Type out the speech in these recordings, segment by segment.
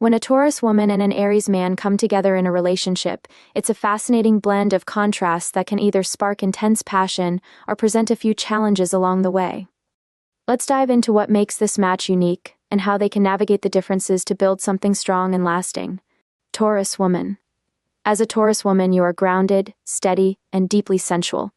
When a Taurus woman and an Aries man come together in a relationship, it's a fascinating blend of contrasts that can either spark intense passion or present a few challenges along the way. Let's dive into what makes this match unique and how they can navigate the differences to build something strong and lasting. Taurus woman. As a Taurus woman, you are grounded, steady, and deeply sensual.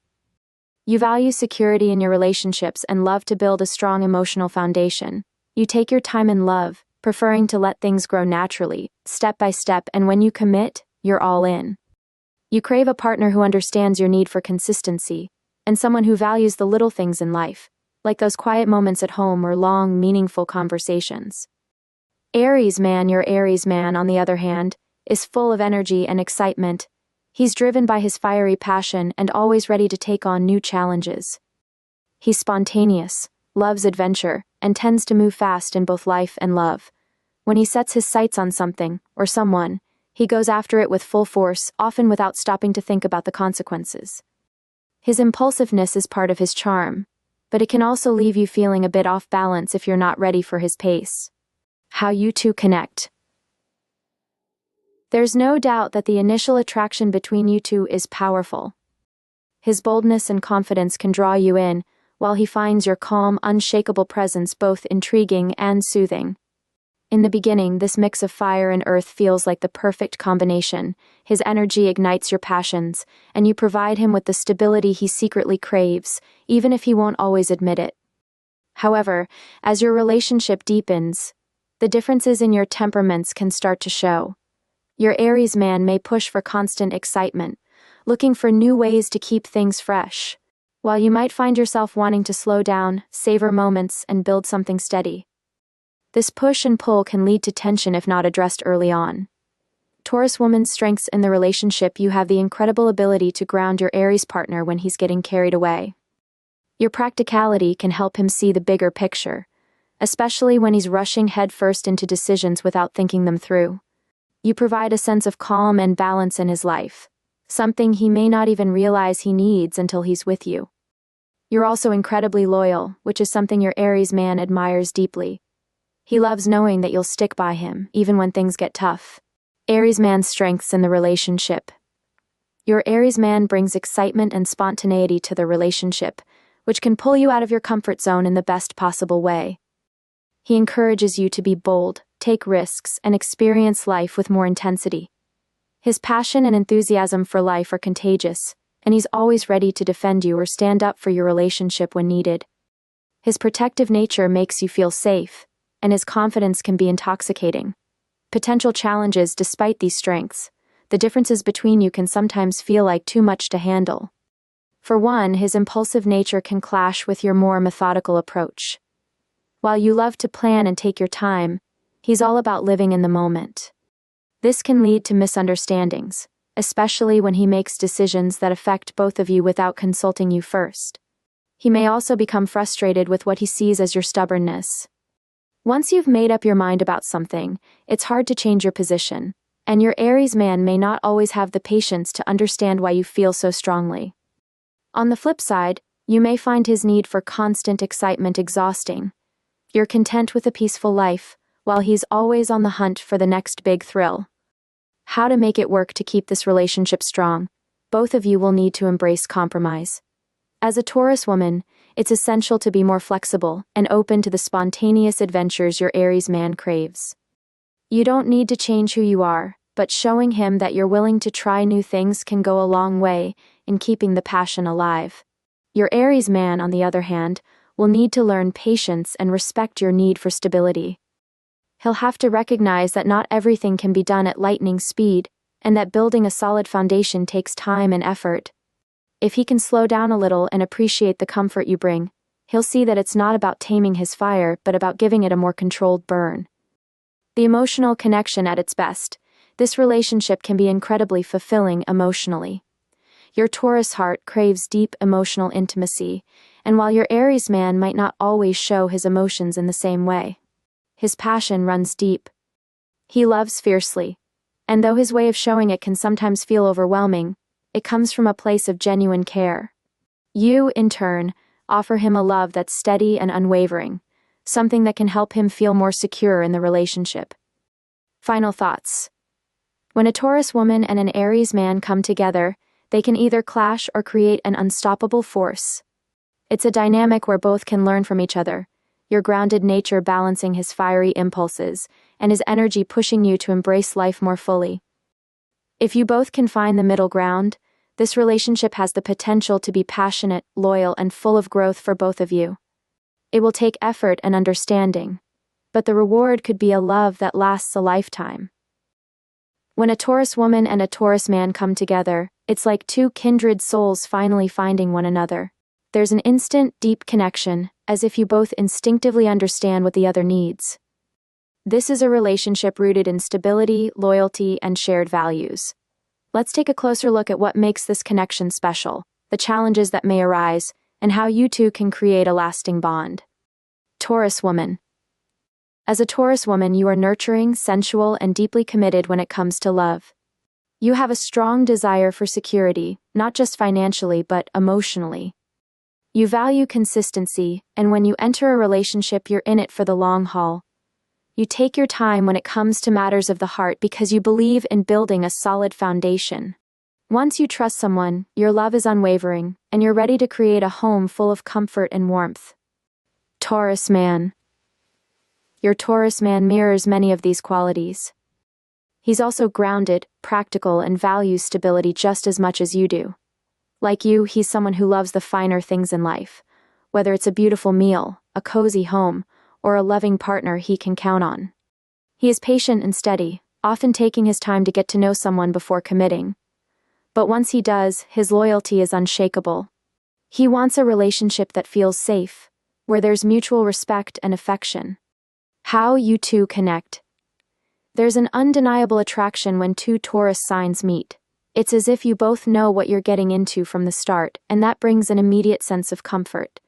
You value security in your relationships and love to build a strong emotional foundation. You take your time in love, preferring to let things grow naturally, step by step, and when you commit, you're all in. You crave a partner who understands your need for consistency, and someone who values the little things in life, like those quiet moments at home or long, meaningful conversations. Aries man. Your Aries man, on the other hand, is full of energy and excitement. He's driven by his fiery passion and always ready to take on new challenges. He's spontaneous, loves adventure, and tends to move fast in both life and love. When he sets his sights on something, or someone, he goes after it with full force, often without stopping to think about the consequences. His impulsiveness is part of his charm, but it can also leave you feeling a bit off balance if you're not ready for his pace. How you two connect. There's no doubt that the initial attraction between you two is powerful. His boldness and confidence can draw you in, while he finds your calm, unshakable presence both intriguing and soothing. In the beginning, this mix of fire and earth feels like the perfect combination. His energy ignites your passions, and you provide him with the stability he secretly craves, even if he won't always admit it. However, as your relationship deepens, the differences in your temperaments can start to show. Your Aries man may push for constant excitement, looking for new ways to keep things fresh, while you might find yourself wanting to slow down, savor moments, and build something steady. This push and pull can lead to tension if not addressed early on. Taurus woman's strengths in the relationship. You have the incredible ability to ground your Aries partner when he's getting carried away. Your practicality can help him see the bigger picture, especially when he's rushing headfirst into decisions without thinking them through. You provide a sense of calm and balance in his life, something he may not even realize he needs until he's with you. You're also incredibly loyal, which is something your Aries man admires deeply. He loves knowing that you'll stick by him, even when things get tough. Aries man's strengths in the relationship. Your Aries man brings excitement and spontaneity to the relationship, which can pull you out of your comfort zone in the best possible way. He encourages you to be bold, take risks, and experience life with more intensity. His passion and enthusiasm for life are contagious, and he's always ready to defend you or stand up for your relationship when needed. His protective nature makes you feel safe, and his confidence can be intoxicating. Potential challenges. Despite these strengths, the differences between you can sometimes feel like too much to handle. For one, his impulsive nature can clash with your more methodical approach. While you love to plan and take your time, he's all about living in the moment. This can lead to misunderstandings, especially when he makes decisions that affect both of you without consulting you first. He may also become frustrated with what he sees as your stubbornness. Once you've made up your mind about something, it's hard to change your position, and your Aries man may not always have the patience to understand why you feel so strongly. On the flip side, you may find his need for constant excitement exhausting. You're content with a peaceful life, while he's always on the hunt for the next big thrill. How to make it work to keep this relationship strong? Both of you will need to embrace compromise. As a Taurus woman, it's essential to be more flexible and open to the spontaneous adventures your Aries man craves. You don't need to change who you are, but showing him that you're willing to try new things can go a long way in keeping the passion alive. Your Aries man, on the other hand, will need to learn patience and respect your need for stability. He'll have to recognize that not everything can be done at lightning speed, and that building a solid foundation takes time and effort. If he can slow down a little and appreciate the comfort you bring, he'll see that it's not about taming his fire, but about giving it a more controlled burn. The emotional connection at its best. This relationship can be incredibly fulfilling emotionally. Your Taurus heart craves deep emotional intimacy, and while your Aries man might not always show his emotions in the same way, his passion runs deep. He loves fiercely, and though his way of showing it can sometimes feel overwhelming, it comes from a place of genuine care. You, in turn, offer him a love that's steady and unwavering, something that can help him feel more secure in the relationship. Final thoughts. When a Taurus woman and an Aries man come together, they can either clash or create an unstoppable force. It's a dynamic where both can learn from each other, your grounded nature balancing his fiery impulses, and his energy pushing you to embrace life more fully. If you both can find the middle ground, this relationship has the potential to be passionate, loyal, and full of growth for both of you. It will take effort and understanding, but the reward could be a love that lasts a lifetime. When a Taurus woman and a Taurus man come together, it's like two kindred souls finally finding one another. There's an instant, deep connection, as if you both instinctively understand what the other needs. This is a relationship rooted in stability, loyalty, and shared values. Let's take a closer look at what makes this connection special, the challenges that may arise, and how you two can create a lasting bond. Taurus woman. As a Taurus woman, you are nurturing, sensual, and deeply committed when it comes to love. You have a strong desire for security, not just financially but emotionally. You value consistency, and when you enter a relationship, you're in it for the long haul. You take your time when it comes to matters of the heart because you believe in building a solid foundation. Once you trust someone, your love is unwavering, and you're ready to create a home full of comfort and warmth. Taurus man. Your Taurus man mirrors many of these qualities. He's also grounded, practical, and values stability just as much as you do. Like you, he's someone who loves the finer things in life, whether it's a beautiful meal, a cozy home, or a loving partner he can count on. He is patient and steady, often taking his time to get to know someone before committing. But once he does, his loyalty is unshakable. He wants a relationship that feels safe, where there's mutual respect and affection. How you two connect. There's an undeniable attraction when two Taurus signs meet. It's as if you both know what you're getting into from the start, and that brings an immediate sense of comfort.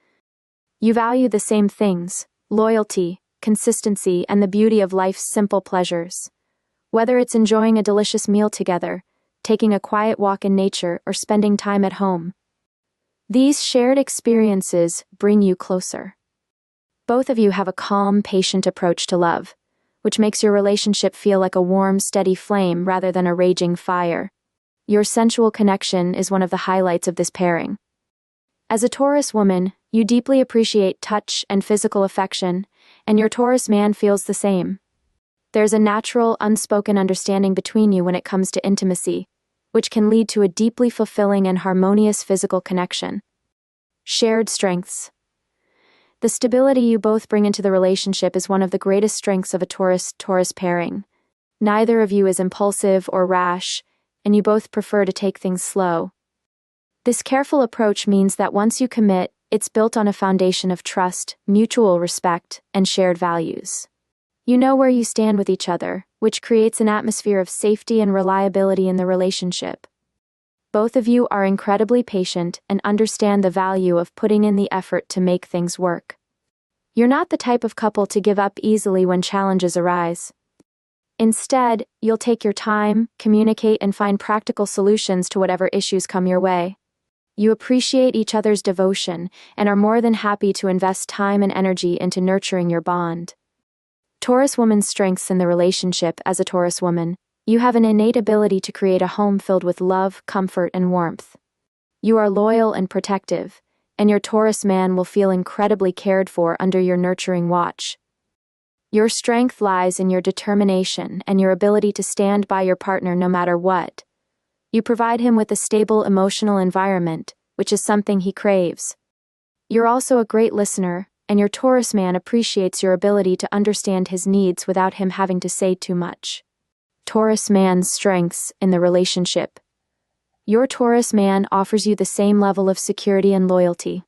You value the same things: loyalty, consistency, and the beauty of life's simple pleasures. Whether it's enjoying a delicious meal together, taking a quiet walk in nature, or spending time at home, these shared experiences bring you closer. Both of you have a calm, patient approach to love, which makes your relationship feel like a warm, steady flame rather than a raging fire. Your sensual connection is one of the highlights of this pairing. As a Taurus woman, you deeply appreciate touch and physical affection, and your Taurus man feels the same. There's a natural, unspoken understanding between you when it comes to intimacy, which can lead to a deeply fulfilling and harmonious physical connection. Shared strengths. The stability you both bring into the relationship is one of the greatest strengths of a Taurus pairing. Neither of you is impulsive or rash, and you both prefer to take things slow. This careful approach means that once you commit, it's built on a foundation of trust, mutual respect, and shared values. You know where you stand with each other, which creates an atmosphere of safety and reliability in the relationship. Both of you are incredibly patient and understand the value of putting in the effort to make things work. You're not the type of couple to give up easily when challenges arise. Instead, you'll take your time, communicate, and find practical solutions to whatever issues come your way. You appreciate each other's devotion and are more than happy to invest time and energy into nurturing your bond. Taurus woman's strengths in the relationship. As a Taurus woman, you have an innate ability to create a home filled with love, comfort, and warmth. You are loyal and protective, and your Taurus man will feel incredibly cared for under your nurturing watch. Your strength lies in your determination and your ability to stand by your partner no matter what. You provide him with a stable emotional environment, which is something he craves. You're also a great listener, and your Taurus man appreciates your ability to understand his needs without him having to say too much. Taurus man's strengths in the relationship. Your Taurus man offers you the same level of security and loyalty.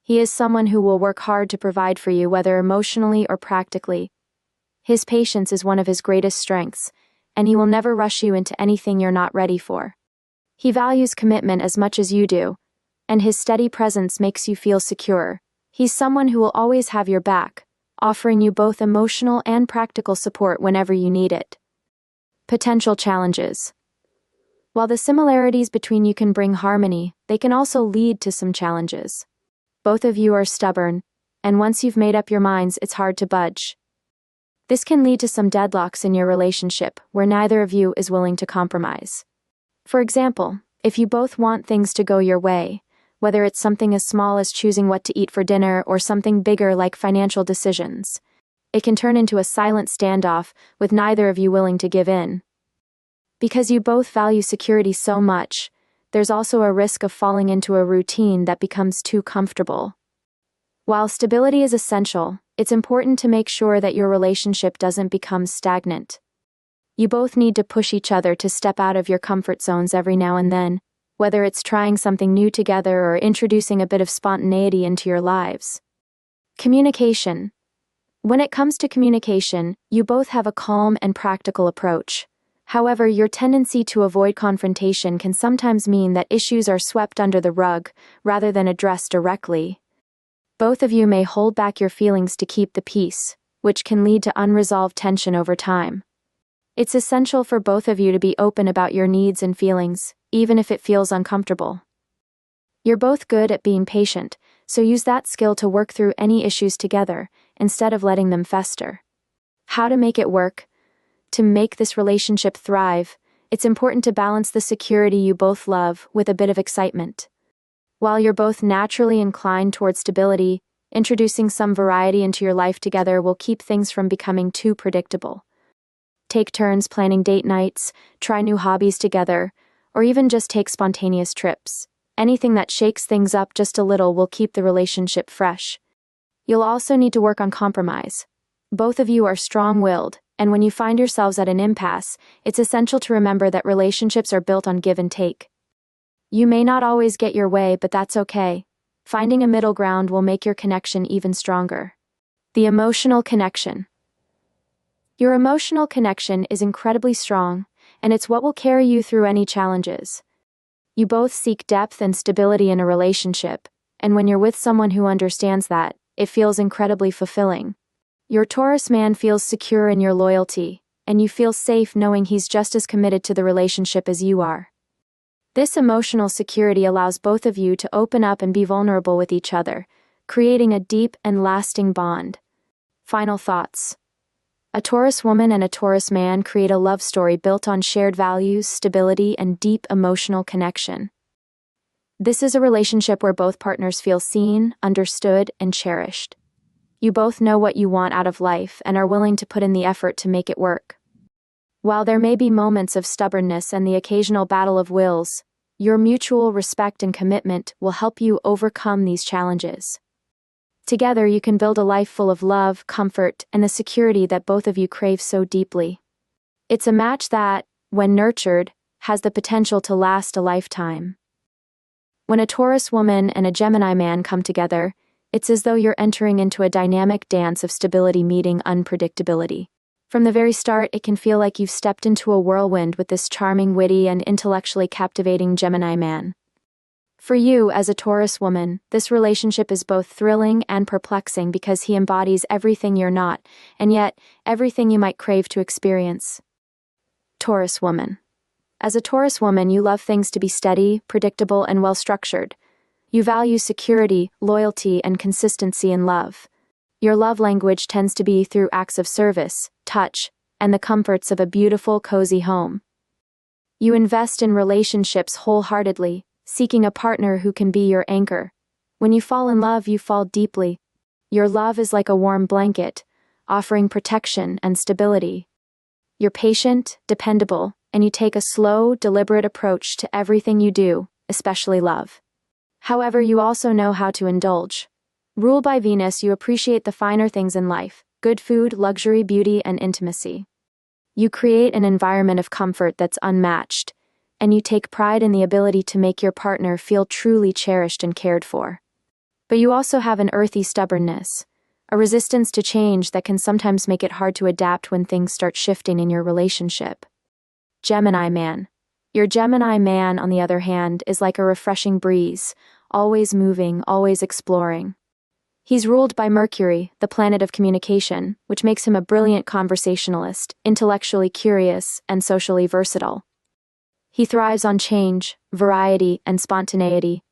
He is someone who will work hard to provide for you, whether emotionally or practically. His patience is one of his greatest strengths, and he will never rush you into anything you're not ready for. He values commitment as much as you do, and his steady presence makes you feel secure. He's someone who will always have your back, offering you both emotional and practical support whenever you need it. Potential challenges. While the similarities between you can bring harmony, they can also lead to some challenges. Both of you are stubborn, and once you've made up your minds, it's hard to budge. This can lead to some deadlocks in your relationship where neither of you is willing to compromise. For example, if you both want things to go your way, whether it's something as small as choosing what to eat for dinner or something bigger like financial decisions, it can turn into a silent standoff with neither of you willing to give in. Because you both value security so much, there's also a risk of falling into a routine that becomes too comfortable. While stability is essential, it's important to make sure that your relationship doesn't become stagnant. You both need to push each other to step out of your comfort zones every now and then, whether it's trying something new together or introducing a bit of spontaneity into your lives. Communication. When it comes to communication, you both have a calm and practical approach. However, your tendency to avoid confrontation can sometimes mean that issues are swept under the rug rather than addressed directly. Both of you may hold back your feelings to keep the peace, which can lead to unresolved tension over time. It's essential for both of you to be open about your needs and feelings, even if it feels uncomfortable. You're both good at being patient, so use that skill to work through any issues together, instead of letting them fester. How to make it work? To make this relationship thrive, it's important to balance the security you both love with a bit of excitement. While you're both naturally inclined towards stability, introducing some variety into your life together will keep things from becoming too predictable. Take turns planning date nights, try new hobbies together, or even just take spontaneous trips. Anything that shakes things up just a little will keep the relationship fresh. You'll also need to work on compromise. Both of you are strong-willed, and when you find yourselves at an impasse, it's essential to remember that relationships are built on give and take. You may not always get your way, but that's okay. Finding a middle ground will make your connection even stronger. The emotional connection. Your emotional connection is incredibly strong, and it's what will carry you through any challenges. You both seek depth and stability in a relationship, and when you're with someone who understands that, it feels incredibly fulfilling. Your Taurus man feels secure in your loyalty, and you feel safe knowing he's just as committed to the relationship as you are. This emotional security allows both of you to open up and be vulnerable with each other, creating a deep and lasting bond. Final thoughts. A Taurus woman and a Taurus man create a love story built on shared values, stability, and deep emotional connection. This is a relationship where both partners feel seen, understood, and cherished. You both know what you want out of life and are willing to put in the effort to make it work. While there may be moments of stubbornness and the occasional battle of wills, your mutual respect and commitment will help you overcome these challenges. Together, you can build a life full of love, comfort, and the security that both of you crave so deeply. It's a match that, when nurtured, has the potential to last a lifetime. When a Taurus woman and a Gemini man come together, it's as though you're entering into a dynamic dance of stability meeting unpredictability. From the very start, it can feel like you've stepped into a whirlwind with this charming, witty, and intellectually captivating Gemini man. For you, as a Taurus woman, this relationship is both thrilling and perplexing because he embodies everything you're not, and yet, everything you might crave to experience. Taurus woman. As a Taurus woman, you love things to be steady, predictable, and well-structured. You value security, loyalty, and consistency in love. Your love language tends to be through acts of service, touch, and the comforts of a beautiful, cozy home. You invest in relationships wholeheartedly, seeking a partner who can be your anchor. When you fall in love, you fall deeply. Your love is like a warm blanket, offering protection and stability. You're patient, dependable, and you take a slow, deliberate approach to everything you do, especially love. However, you also know how to indulge. Ruled by Venus, you appreciate the finer things in life: good food, luxury, beauty, and intimacy. You create an environment of comfort that's unmatched, and you take pride in the ability to make your partner feel truly cherished and cared for. But you also have an earthy stubbornness, a resistance to change that can sometimes make it hard to adapt when things start shifting in your relationship. Gemini man. Your Gemini man, on the other hand, is like a refreshing breeze, always moving, always exploring. He's ruled by Mercury, the planet of communication, which makes him a brilliant conversationalist, intellectually curious, and socially versatile. He thrives on change, variety, and spontaneity.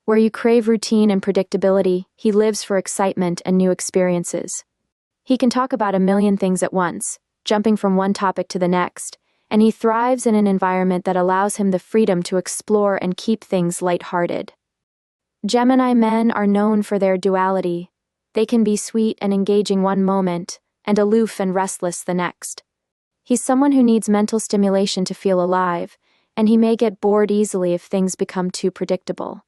Where you crave routine and predictability, he lives for excitement and new experiences. He can talk about a million things at once, jumping from one topic to the next, and he thrives in an environment that allows him the freedom to explore and keep things lighthearted. Gemini men are known for their duality. They can be sweet and engaging one moment, and aloof and restless the next. He's someone who needs mental stimulation to feel alive, and he may get bored easily if things become too predictable.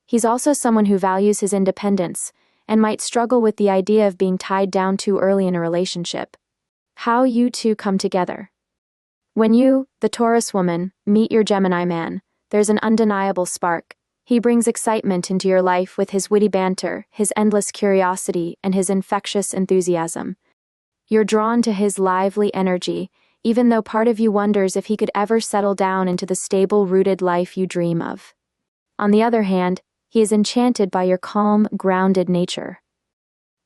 He's also someone who values his independence, and might struggle with the idea of being tied down too early in a relationship. How you two come together. When you, the Taurus woman, meet your Gemini man, there's an undeniable spark. He brings excitement into your life with his witty banter, his endless curiosity, and his infectious enthusiasm. You're drawn to his lively energy, even though part of you wonders if he could ever settle down into the stable-rooted life you dream of. On the other hand, he is enchanted by your calm, grounded nature.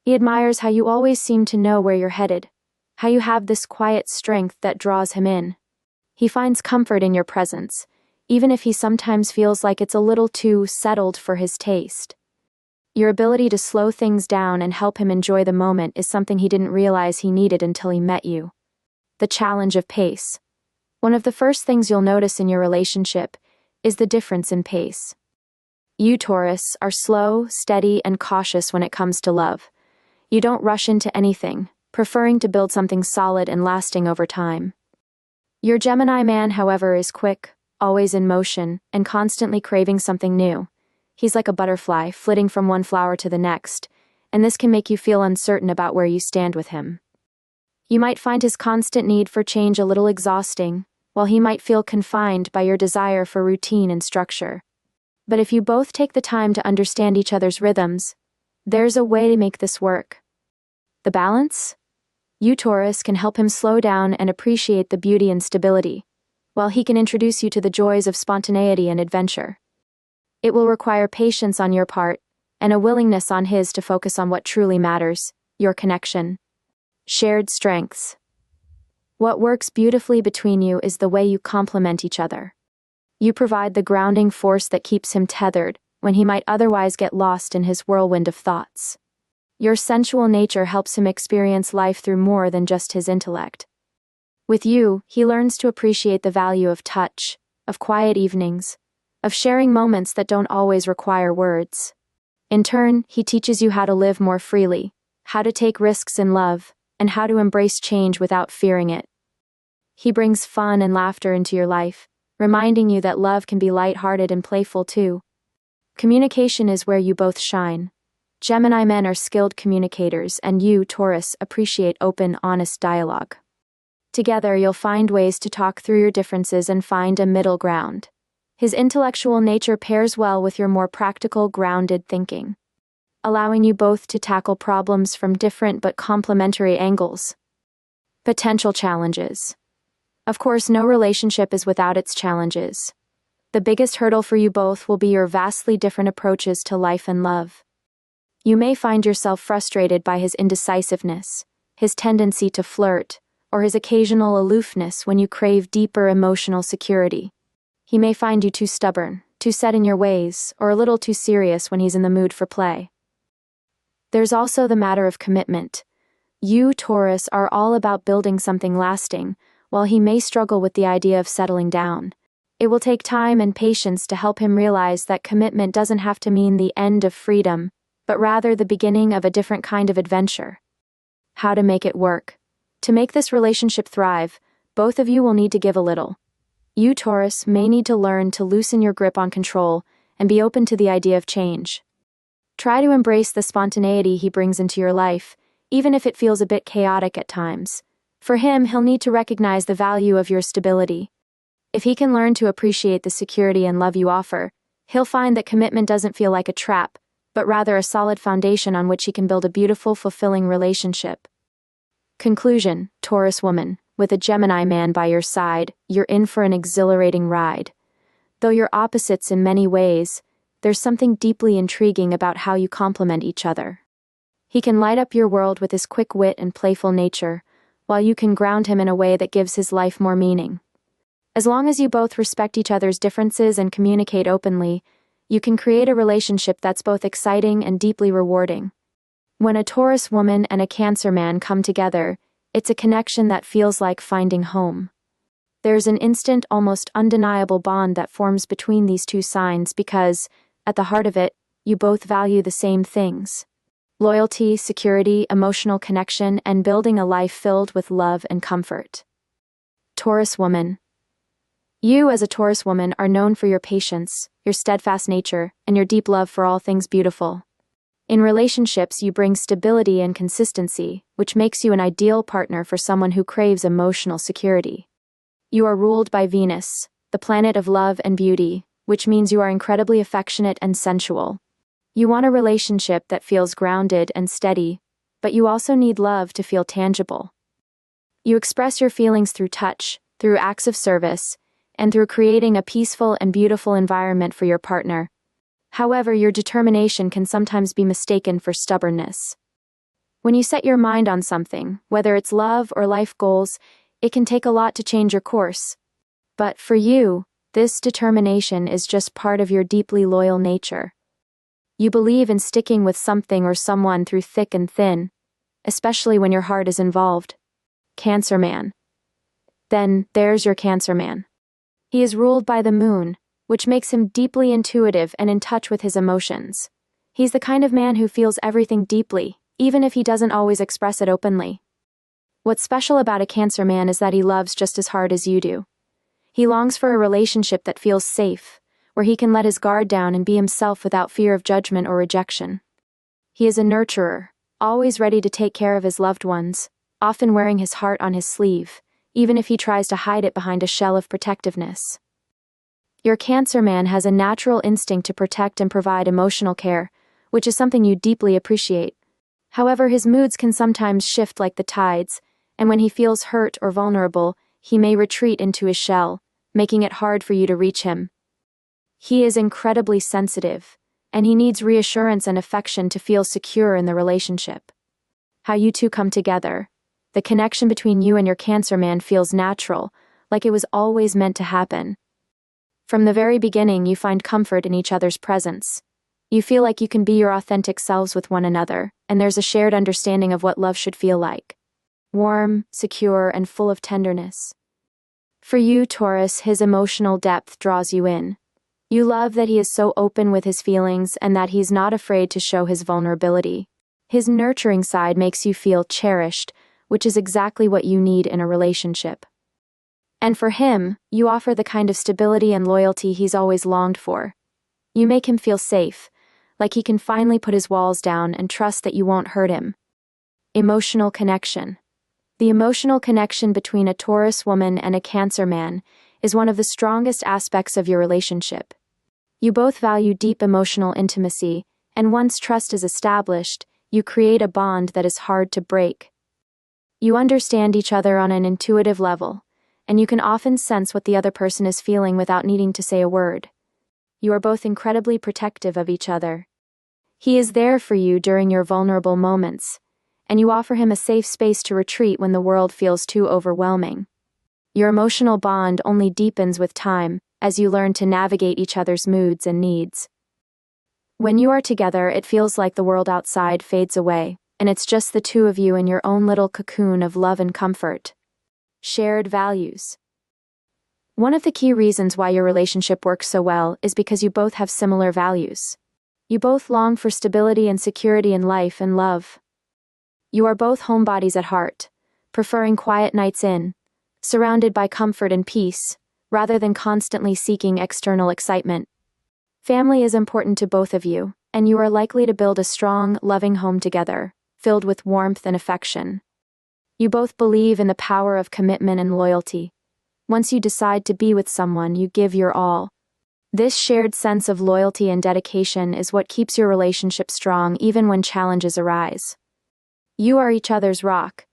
He admires how you always seem to know where you're headed, how you have this quiet strength that draws him in. He finds comfort in your presence, even if he sometimes feels like it's a little too settled for his taste. Your ability to slow things down and help him enjoy the moment is something he didn't realize he needed until he met you. The challenge of pace. One of the first things you'll notice in your relationship is the difference in pace. You, Taurus, are slow, steady, and cautious when it comes to love. You don't rush into anything, preferring to build something solid and lasting over time. Your Gemini man, however, is quick, always in motion, and constantly craving something new. He's like a butterfly, flitting from one flower to the next, and this can make you feel uncertain about where you stand with him. You might find his constant need for change a little exhausting, while he might feel confined by your desire for routine and structure. But if you both take the time to understand each other's rhythms, there's a way to make this work. The balance? You, Taurus, can help him slow down and appreciate the beauty and stability, while he can introduce you to the joys of spontaneity and adventure. It will require patience on your part, and a willingness on his to focus on what truly matters, your connection. Shared strengths. What works beautifully between you is the way you complement each other. You provide the grounding force that keeps him tethered, when he might otherwise get lost in his whirlwind of thoughts. Your sensual nature helps him experience life through more than just his intellect. With you, he learns to appreciate the value of touch, of quiet evenings, of sharing moments that don't always require words. In turn, he teaches you how to live more freely, how to take risks in love, and how to embrace change without fearing it. He brings fun and laughter into your life, reminding you that love can be lighthearted and playful too. Communication is where you both shine. Gemini men are skilled communicators, and you, Taurus, appreciate open, honest dialogue. Together, you'll find ways to talk through your differences and find a middle ground. His intellectual nature pairs well with your more practical, grounded thinking, allowing you both to tackle problems from different but complementary angles. Potential challenges. Of course, no relationship is without its challenges. The biggest hurdle for you both will be your vastly different approaches to life and love. You may find yourself frustrated by his indecisiveness, his tendency to flirt, or his occasional aloofness when you crave deeper emotional security. He may find you too stubborn, too set in your ways, or a little too serious when he's in the mood for play. There's also the matter of commitment. You, Taurus, are all about building something lasting, while he may struggle with the idea of settling down. It will take time and patience to help him realize that commitment doesn't have to mean the end of freedom, but rather the beginning of a different kind of adventure. How to make it work. To make this relationship thrive, both of you will need to give a little. You, Taurus, may need to learn to loosen your grip on control and be open to the idea of change. Try to embrace the spontaneity he brings into your life, even if it feels a bit chaotic at times. For him, he'll need to recognize the value of your stability. If he can learn to appreciate the security and love you offer, he'll find that commitment doesn't feel like a trap, but rather a solid foundation on which he can build a beautiful, fulfilling relationship. Conclusion, Taurus woman. With a Gemini man by your side, you're in for an exhilarating ride. Though you're opposites in many ways, there's something deeply intriguing about how you complement each other. He can light up your world with his quick wit and playful nature, while you can ground him in a way that gives his life more meaning. As long as you both respect each other's differences and communicate openly, you can create a relationship that's both exciting and deeply rewarding. When a Taurus woman and a Cancer man come together, it's a connection that feels like finding home. There's an instant, almost undeniable bond that forms between these two signs because, at the heart of it, you both value the same things: loyalty, security, emotional connection, and building a life filled with love and comfort. Taurus woman. You, as a Taurus woman, are known for your patience, your steadfast nature, and your deep love for all things beautiful. In relationships, you bring stability and consistency, which makes you an ideal partner for someone who craves emotional security. You are ruled by Venus, the planet of love and beauty, which means you are incredibly affectionate and sensual. You want a relationship that feels grounded and steady, but you also need love to feel tangible. You express your feelings through touch, through acts of service, and through creating a peaceful and beautiful environment for your partner. However, your determination can sometimes be mistaken for stubbornness. When you set your mind on something, whether it's love or life goals, it can take a lot to change your course. But for you, this determination is just part of your deeply loyal nature. You believe in sticking with something or someone through thick and thin, especially when your heart is involved. Cancer man. Then, there's your Cancer man. He is ruled by the moon, which makes him deeply intuitive and in touch with his emotions. He's the kind of man who feels everything deeply, even if he doesn't always express it openly. What's special about a Cancer man is that he loves just as hard as you do. He longs for a relationship that feels safe, where he can let his guard down and be himself without fear of judgment or rejection. He is a nurturer, always ready to take care of his loved ones, often wearing his heart on his sleeve, even if he tries to hide it behind a shell of protectiveness. Your Cancer man has a natural instinct to protect and provide emotional care, which is something you deeply appreciate. However, his moods can sometimes shift like the tides, and when he feels hurt or vulnerable, he may retreat into his shell, making it hard for you to reach him. He is incredibly sensitive, and he needs reassurance and affection to feel secure in the relationship. How you two come together. The connection between you and your Cancer man feels natural, like it was always meant to happen. From the very beginning, you find comfort in each other's presence. You feel like you can be your authentic selves with one another, and there's a shared understanding of what love should feel like. Warm, secure, and full of tenderness. For you, Taurus, his emotional depth draws you in. You love that he is so open with his feelings and that he's not afraid to show his vulnerability. His nurturing side makes you feel cherished, which is exactly what you need in a relationship. And for him, you offer the kind of stability and loyalty he's always longed for. You make him feel safe, like he can finally put his walls down and trust that you won't hurt him. Emotional connection. The emotional connection between a Taurus woman and a Cancer man is one of the strongest aspects of your relationship. You both value deep emotional intimacy, and once trust is established, you create a bond that is hard to break. You understand each other on an intuitive level, and you can often sense what the other person is feeling without needing to say a word. You are both incredibly protective of each other. He is there for you during your vulnerable moments, and you offer him a safe space to retreat when the world feels too overwhelming. Your emotional bond only deepens with time, as you learn to navigate each other's moods and needs. When you are together, it feels like the world outside fades away, and it's just the two of you in your own little cocoon of love and comfort. Shared values. One of the key reasons why your relationship works so well is because you both have similar values. You both long for stability and security in life and love. You are both homebodies at heart, preferring quiet nights in, surrounded by comfort and peace, rather than constantly seeking external excitement. Family is important to both of you, and you are likely to build a strong, loving home together, filled with warmth and affection. You both believe in the power of commitment and loyalty. Once you decide to be with someone, you give your all. This shared sense of loyalty and dedication is what keeps your relationship strong even when challenges arise. You are each other's rock,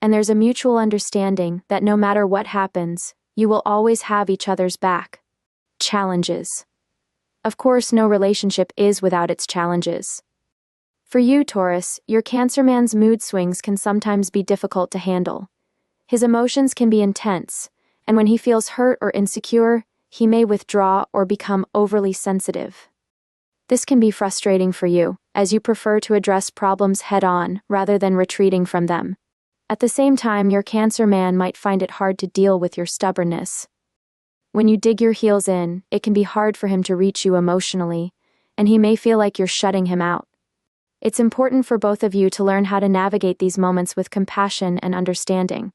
and there's a mutual understanding that no matter what happens, you will always have each other's back. Challenges. Of course, no relationship is without its challenges. For you, Taurus, your Cancer man's mood swings can sometimes be difficult to handle. His emotions can be intense, and when he feels hurt or insecure, he may withdraw or become overly sensitive. This can be frustrating for you, as you prefer to address problems head-on rather than retreating from them. At the same time, your Cancer man might find it hard to deal with your stubbornness. When you dig your heels in, it can be hard for him to reach you emotionally, and he may feel like you're shutting him out. It's important for both of you to learn how to navigate these moments with compassion and understanding.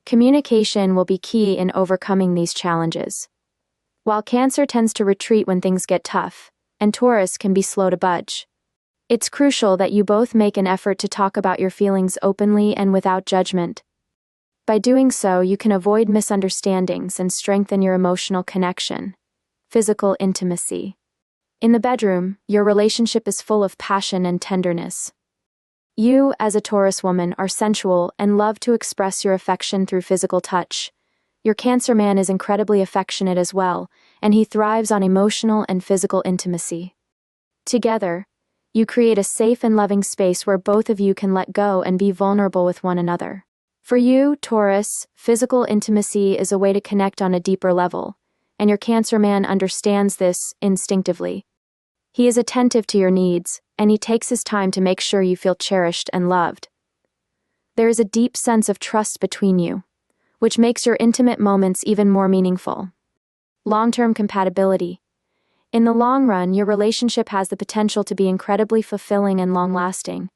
Communication will be key in overcoming these challenges. While Cancer tends to retreat when things get tough, and Taurus can be slow to budge, it's crucial that you both make an effort to talk about your feelings openly and without judgment. By doing so, you can avoid misunderstandings and strengthen your emotional connection. Physical intimacy. In the bedroom, your relationship is full of passion and tenderness. You, as a Taurus woman, are sensual and love to express your affection through physical touch. Your Cancer man is incredibly affectionate as well, and he thrives on emotional and physical intimacy. Together, you create a safe and loving space where both of you can let go and be vulnerable with one another. For you, Taurus, physical intimacy is a way to connect on a deeper level, and your Cancer man understands this instinctively. He is attentive to your needs, and he takes his time to make sure you feel cherished and loved. There is a deep sense of trust between you, which makes your intimate moments even more meaningful. Long-term compatibility. In the long run, your relationship has the potential to be incredibly fulfilling and long-lasting.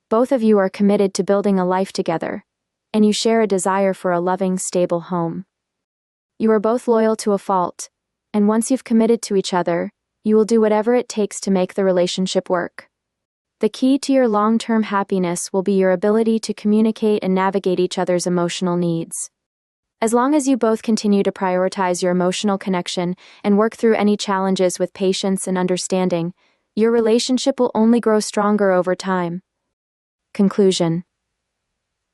Both of you are committed to building a life together, and you share a desire for a loving, stable home. You are both loyal to a fault, and once you've committed to each other, you will do whatever it takes to make the relationship work. The key to your long-term happiness will be your ability to communicate and navigate each other's emotional needs. As long as you both continue to prioritize your emotional connection and work through any challenges with patience and understanding, your relationship will only grow stronger over time. Conclusion.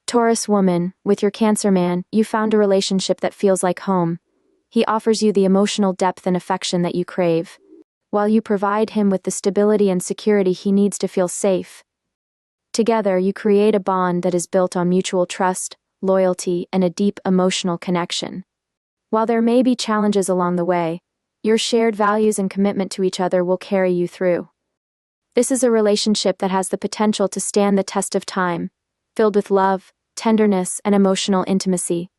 Taurus woman, with your Cancer man, you found a relationship that feels like home. He offers you the emotional depth and affection that you crave, while you provide him with the stability and security he needs to feel safe. Together, you create a bond that is built on mutual trust, loyalty, and a deep emotional connection. While there may be challenges along the way, your shared values and commitment to each other will carry you through. This is a relationship that has the potential to stand the test of time, filled with love, tenderness, and emotional intimacy.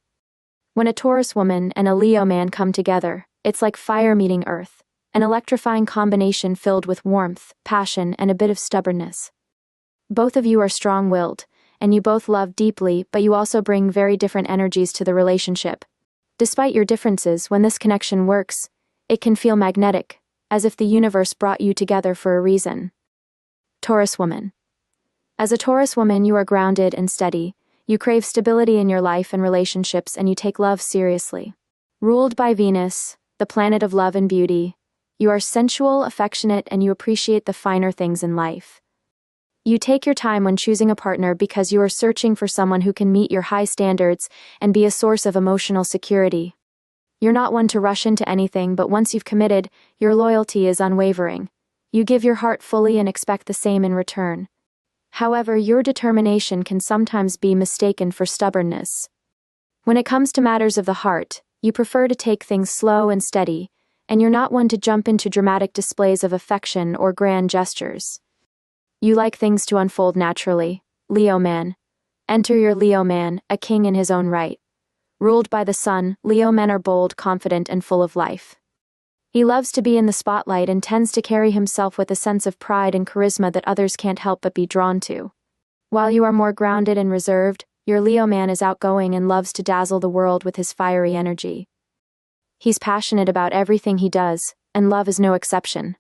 When a Taurus woman and a Leo man come together, it's like fire meeting earth, an electrifying combination filled with warmth, passion, and a bit of stubbornness. Both of you are strong-willed, and you both love deeply, but you also bring very different energies to the relationship. Despite your differences, when this connection works, it can feel magnetic, as if the universe brought you together for a reason. Taurus woman. As a Taurus woman, you are grounded and steady. You crave stability in your life and relationships, and you take love seriously. Ruled by Venus, the planet of love and beauty, you are sensual, affectionate, and you appreciate the finer things in life. You take your time when choosing a partner because you are searching for someone who can meet your high standards and be a source of emotional security. You're not one to rush into anything, but once you've committed, your loyalty is unwavering. You give your heart fully and expect the same in return. However, your determination can sometimes be mistaken for stubbornness. When it comes to matters of the heart, you prefer to take things slow and steady, and you're not one to jump into dramatic displays of affection or grand gestures. You like things to unfold naturally. Leo man. Enter your Leo man, a king in his own right. Ruled by the sun, Leo men are bold, confident, and full of life. He loves to be in the spotlight and tends to carry himself with a sense of pride and charisma that others can't help but be drawn to. While you are more grounded and reserved, your Leo man is outgoing and loves to dazzle the world with his fiery energy. He's passionate about everything he does, and love is no exception.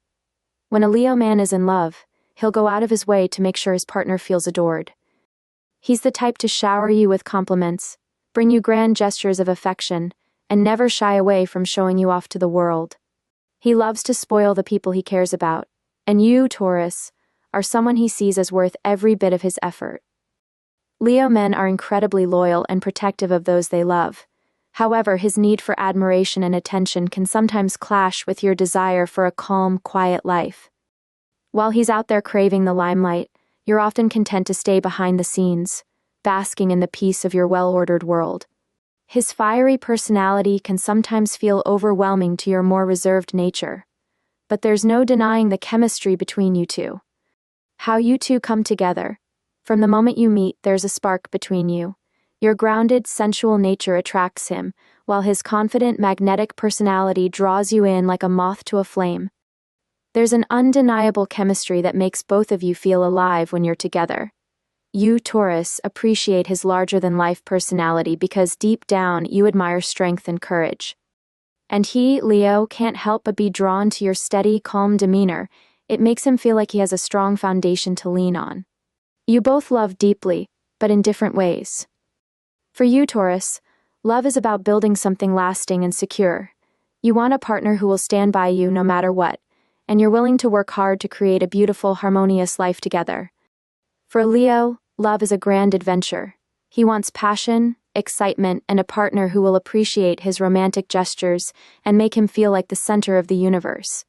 When a Leo man is in love, he'll go out of his way to make sure his partner feels adored. He's the type to shower you with compliments, bring you grand gestures of affection, and never shy away from showing you off to the world. He loves to spoil the people he cares about, and you, Taurus, are someone he sees as worth every bit of his effort. Leo men are incredibly loyal and protective of those they love. However, his need for admiration and attention can sometimes clash with your desire for a calm, quiet life. While he's out there craving the limelight, you're often content to stay behind the scenes, basking in the peace of your well-ordered world. His fiery personality can sometimes feel overwhelming to your more reserved nature. but there's no denying the chemistry between you two. How you two come together. From the moment you meet, there's a spark between you. Your grounded, sensual nature attracts him, while his confident, magnetic personality draws you in like a moth to a flame. There's an undeniable chemistry that makes both of you feel alive when you're together. You, Taurus, appreciate his larger-than-life personality because deep down you admire strength and courage. And he, Leo, can't help but be drawn to your steady, calm demeanor. It makes him feel like he has a strong foundation to lean on. You both love deeply, but in different ways. For you, Taurus, love is about building something lasting and secure. You want a partner who will stand by you no matter what, and you're willing to work hard to create a beautiful, harmonious life together. For Leo, love is a grand adventure. He wants passion, excitement, and a partner who will appreciate his romantic gestures and make him feel like the center of the universe.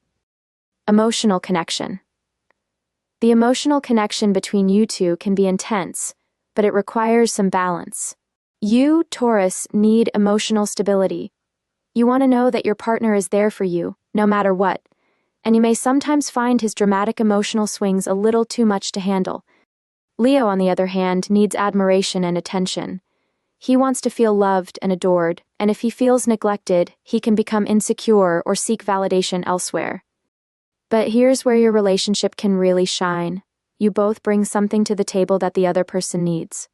Emotional connection. The emotional connection between you two can be intense, but it requires some balance. You, Taurus, need emotional stability. You want to know that your partner is there for you, no matter what, and you may sometimes find his dramatic emotional swings a little too much to handle. Leo, on the other hand, needs admiration and attention. He wants to feel loved and adored, and if he feels neglected, he can become insecure or seek validation elsewhere. But here's where your relationship can really shine. You both bring something to the table that the other person needs.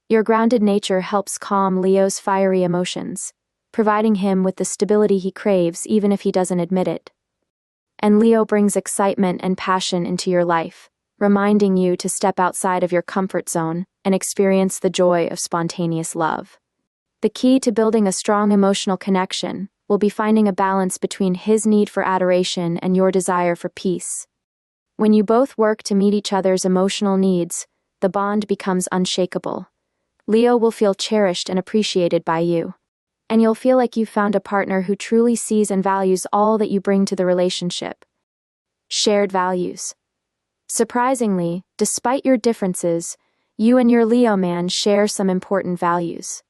Your grounded nature helps calm Leo's fiery emotions, providing him with the stability he craves even if he doesn't admit it. And Leo brings excitement and passion into your life, reminding you to step outside of your comfort zone and experience the joy of spontaneous love. The key to building a strong emotional connection will be finding a balance between his need for adoration and your desire for peace. When you both work to meet each other's emotional needs, the bond becomes unshakable. Leo will feel cherished and appreciated by you, and you'll feel like you've found a partner who truly sees and values all that you bring to the relationship. Shared values. Surprisingly, despite your differences, you and your Leo man share some important values.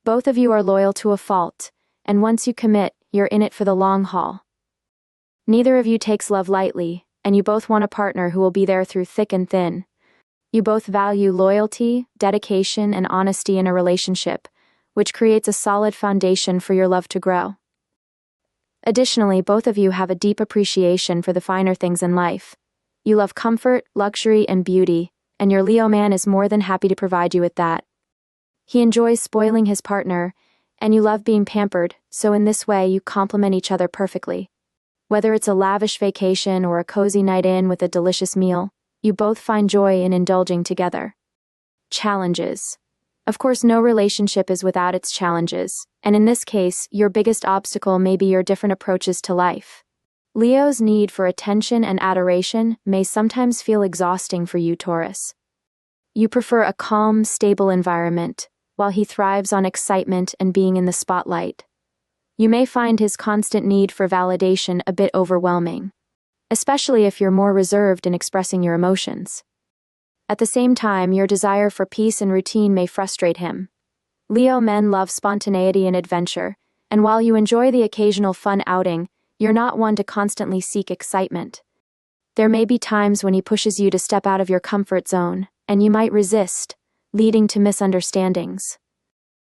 Both of you are loyal to a fault, and once you commit, you're in it for the long haul. Neither of you takes love lightly, and you both want a partner who will be there through thick and thin. You both value loyalty, dedication, and honesty in a relationship, which creates a solid foundation for your love to grow. Additionally, both of you have a deep appreciation for the finer things in life. You love comfort, luxury, and beauty, and your Leo man is more than happy to provide you with that. He enjoys spoiling his partner, and you love being pampered, so in this way you complement each other perfectly. Whether it's a lavish vacation or a cozy night in with a delicious meal, you both find joy in indulging together. Challenges. Of course, no relationship is without its challenges, and in this case, your biggest obstacle may be your different approaches to life. Leo's need for attention and adoration may sometimes feel exhausting for you, Taurus. You prefer a calm, stable environment, while he thrives on excitement and being in the spotlight. You may find his constant need for validation a bit overwhelming, especially if you're more reserved in expressing your emotions. At the same time, your desire for peace and routine may frustrate him. Leo men love spontaneity and adventure, and while you enjoy the occasional fun outing, you're not one to constantly seek excitement. There may be times when he pushes you to step out of your comfort zone, and you might resist, leading to misunderstandings.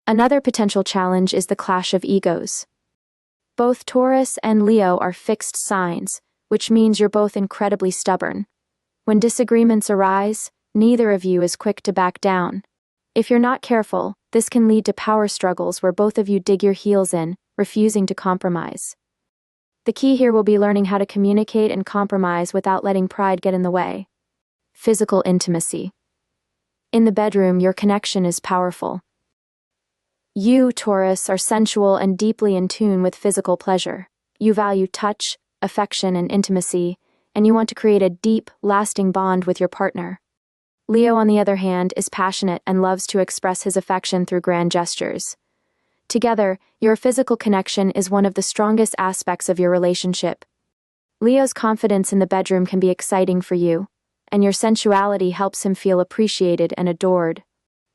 Another potential challenge is the clash of egos. Both Taurus and Leo are fixed signs, which means you're both incredibly stubborn. When disagreements arise, neither of you is quick to back down. If you're not careful, this can lead to power struggles where both of you dig your heels in, refusing to compromise. The key here will be learning how to communicate and compromise without letting pride get in the way. Physical intimacy. In the bedroom, your connection is powerful. You, Taurus, are sensual and deeply in tune with physical pleasure. You value touch, affection, and intimacy, and you want to create a deep, lasting bond with your partner. Leo, on the other hand, is passionate and loves to express his affection through grand gestures. Together, your physical connection is one of the strongest aspects of your relationship. Leo's confidence in the bedroom can be exciting for you, and your sensuality helps him feel appreciated and adored.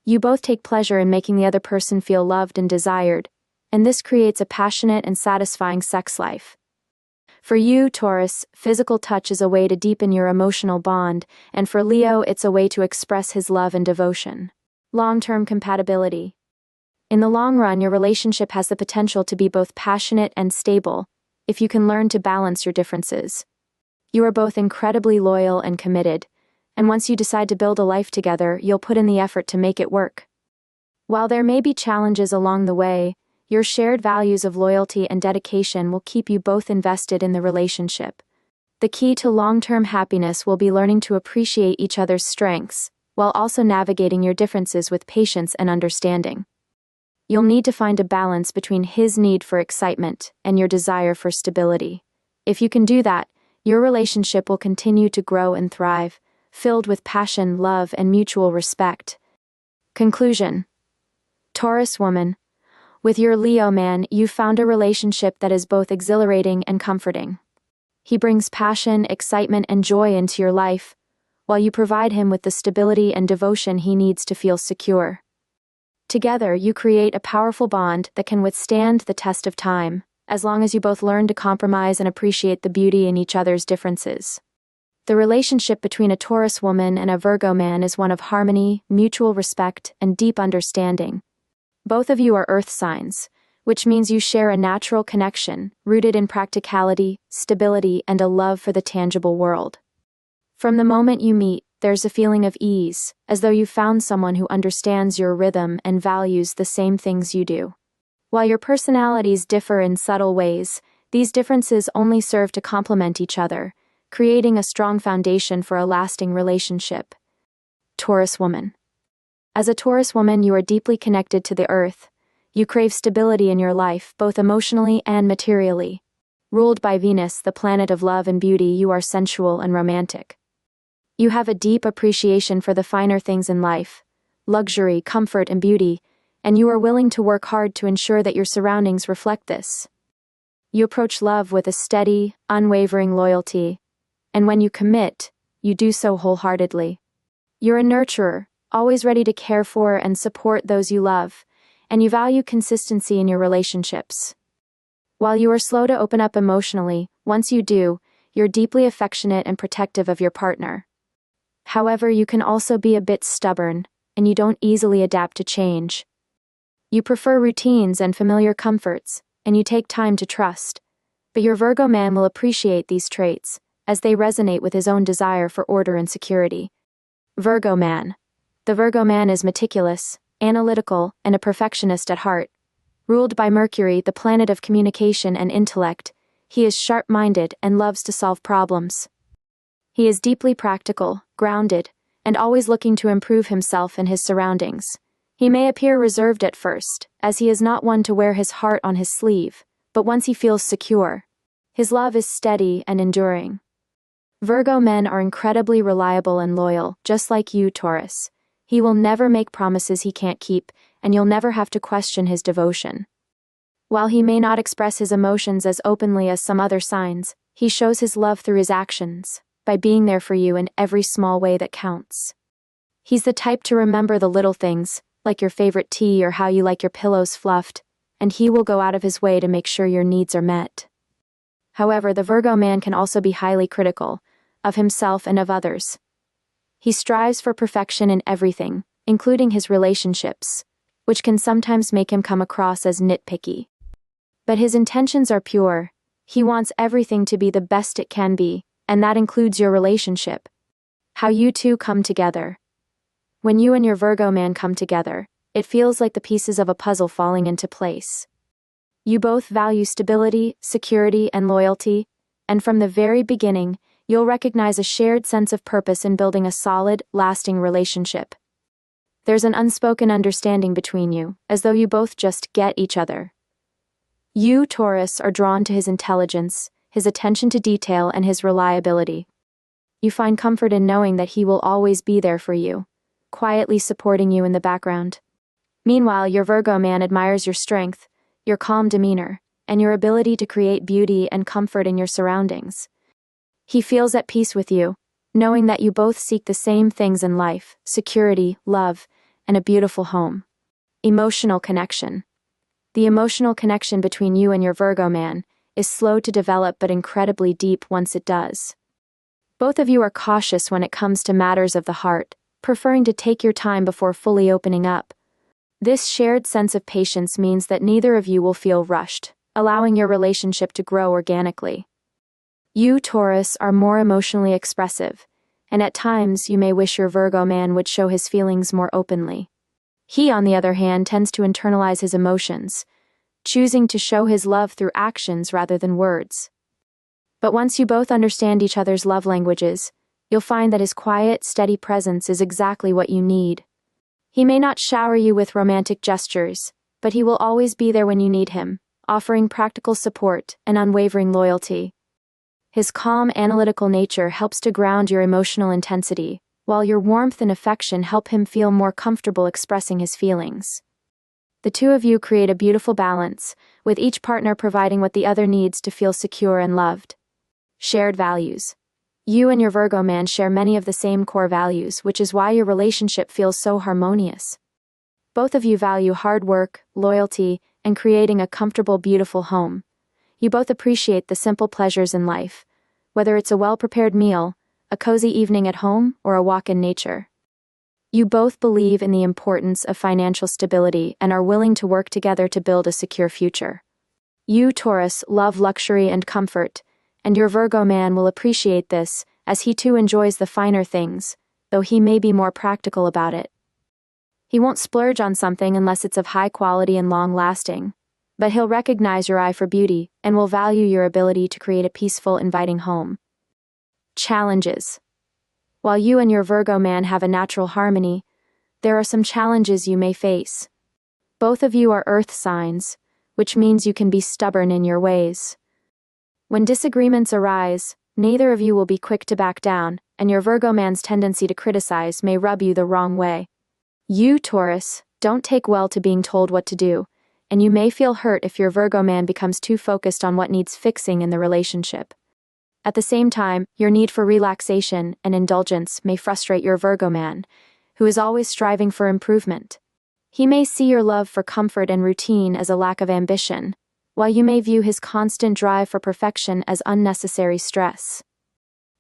You both take pleasure in making the other person feel loved and desired, and this creates a passionate and satisfying sex life. For you, Taurus, physical touch is a way to deepen your emotional bond, and for Leo, it's a way to express his love and devotion. Long-term compatibility. In the long run, your relationship has the potential to be both passionate and stable, if you can learn to balance your differences. You are both incredibly loyal and committed, and once you decide to build a life together, you'll put in the effort to make it work. While there may be challenges along the way, your shared values of loyalty and dedication will keep you both invested in the relationship. The key to long-term happiness will be learning to appreciate each other's strengths, while also navigating your differences with patience and understanding. You'll need to find a balance between his need for excitement and your desire for stability. If you can do that, your relationship will continue to grow and thrive, filled with passion, love, and mutual respect. Conclusion. Taurus woman, with your Leo man, you've found a relationship that is both exhilarating and comforting. He brings passion, excitement, and joy into your life, while you provide him with the stability and devotion he needs to feel secure. Together, you create a powerful bond that can withstand the test of time, as long as you both learn to compromise and appreciate the beauty in each other's differences. The relationship between a Taurus woman and a Virgo man is one of harmony, mutual respect, and deep understanding. Both of you are earth signs, which means you share a natural connection, rooted in practicality, stability, and a love for the tangible world. From the moment you meet, there's a feeling of ease, as though you've found someone who understands your rhythm and values the same things you do. While your personalities differ in subtle ways, these differences only serve to complement each other, creating a strong foundation for a lasting relationship. Taurus woman. As a Taurus woman, you are deeply connected to the earth. You crave stability in your life, both emotionally and materially. Ruled by Venus, the planet of love and beauty, you are sensual and romantic. You have a deep appreciation for the finer things in life, luxury, comfort, and beauty, and you are willing to work hard to ensure that your surroundings reflect this. You approach love with a steady, unwavering loyalty, and when you commit, you do so wholeheartedly. You're a nurturer, always ready to care for and support those you love, and you value consistency in your relationships. While you are slow to open up emotionally, once you do, you're deeply affectionate and protective of your partner. However, you can also be a bit stubborn, and you don't easily adapt to change. You prefer routines and familiar comforts, and you take time to trust. But your Virgo man will appreciate these traits, as they resonate with his own desire for order and security. Virgo man. The Virgo man is meticulous, analytical, and a perfectionist at heart. Ruled by Mercury, the planet of communication and intellect, he is sharp-minded and loves to solve problems. He is deeply practical, grounded, and always looking to improve himself and his surroundings. He may appear reserved at first, as he is not one to wear his heart on his sleeve, but once he feels secure, his love is steady and enduring. Virgo men are incredibly reliable and loyal, just like you, Taurus. He will never make promises he can't keep, and you'll never have to question his devotion. While he may not express his emotions as openly as some other signs, he shows his love through his actions, by being there for you in every small way that counts. He's the type to remember the little things, like your favorite tea or how you like your pillows fluffed, and he will go out of his way to make sure your needs are met. However, the Virgo man can also be highly critical, of himself and of others. He strives for perfection in everything, including his relationships, which can sometimes make him come across as nitpicky. But his intentions are pure. He wants everything to be the best it can be, and that includes your relationship. How you two come together. When you and your Virgo man come together, it feels like the pieces of a puzzle falling into place. You both value stability, security, and loyalty, and from the very beginning, you'll recognize a shared sense of purpose in building a solid, lasting relationship. There's an unspoken understanding between you, as though you both just get each other. You, Taurus, are drawn to his intelligence, his attention to detail, and his reliability. You find comfort in knowing that he will always be there for you, quietly supporting you in the background. Meanwhile, your Virgo man admires your strength, your calm demeanor, and your ability to create beauty and comfort in your surroundings. He feels at peace with you, knowing that you both seek the same things in life: security, love, and a beautiful home. Emotional connection. The emotional connection between you and your Virgo man is slow to develop but incredibly deep once it does. Both of you are cautious when it comes to matters of the heart, preferring to take your time before fully opening up. This shared sense of patience means that neither of you will feel rushed, allowing your relationship to grow organically. You, Taurus, are more emotionally expressive, and at times you may wish your Virgo man would show his feelings more openly. He, on the other hand, tends to internalize his emotions, choosing to show his love through actions rather than words. But once you both understand each other's love languages, you'll find that his quiet, steady presence is exactly what you need. He may not shower you with romantic gestures, but he will always be there when you need him, offering practical support and unwavering loyalty. His calm, analytical nature helps to ground your emotional intensity, while your warmth and affection help him feel more comfortable expressing his feelings. The two of you create a beautiful balance, with each partner providing what the other needs to feel secure and loved. Shared values. You and your Virgo man share many of the same core values, which is why your relationship feels so harmonious. Both of you value hard work, loyalty, and creating a comfortable, beautiful home. You both appreciate the simple pleasures in life, whether it's a well-prepared meal, a cozy evening at home, or a walk in nature. You both believe in the importance of financial stability and are willing to work together to build a secure future. You, Taurus, love luxury and comfort, and your Virgo man will appreciate this, as he too enjoys the finer things, though he may be more practical about it. He won't splurge on something unless it's of high quality and long-lasting, but he'll recognize your eye for beauty and will value your ability to create a peaceful, inviting home. Challenges. While you and your Virgo man have a natural harmony, there are some challenges you may face. Both of you are earth signs, which means you can be stubborn in your ways. When disagreements arise, neither of you will be quick to back down, and your Virgo man's tendency to criticize may rub you the wrong way. You, Taurus, don't take well to being told what to do, and you may feel hurt if your Virgo man becomes too focused on what needs fixing in the relationship. At the same time, your need for relaxation and indulgence may frustrate your Virgo man, who is always striving for improvement. He may see your love for comfort and routine as a lack of ambition, while you may view his constant drive for perfection as unnecessary stress.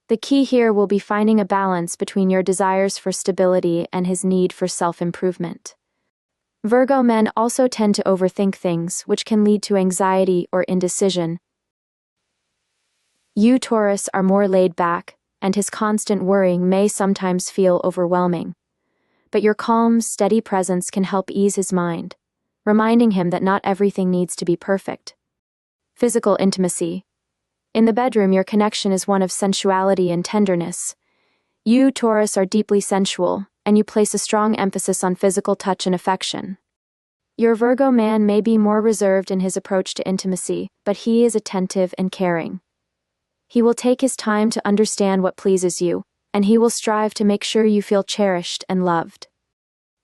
The key here will be finding a balance between your desires for stability and his need for self-improvement. Virgo men also tend to overthink things, which can lead to anxiety or indecision. You, Taurus, are more laid back, and his constant worrying may sometimes feel overwhelming. But your calm, steady presence can help ease his mind, reminding him that not everything needs to be perfect. Physical intimacy. In the bedroom, your connection is one of sensuality and tenderness. You, Taurus, are deeply sensual, and you place a strong emphasis on physical touch and affection. Your Virgo man may be more reserved in his approach to intimacy, but he is attentive and caring. He will take his time to understand what pleases you, and he will strive to make sure you feel cherished and loved.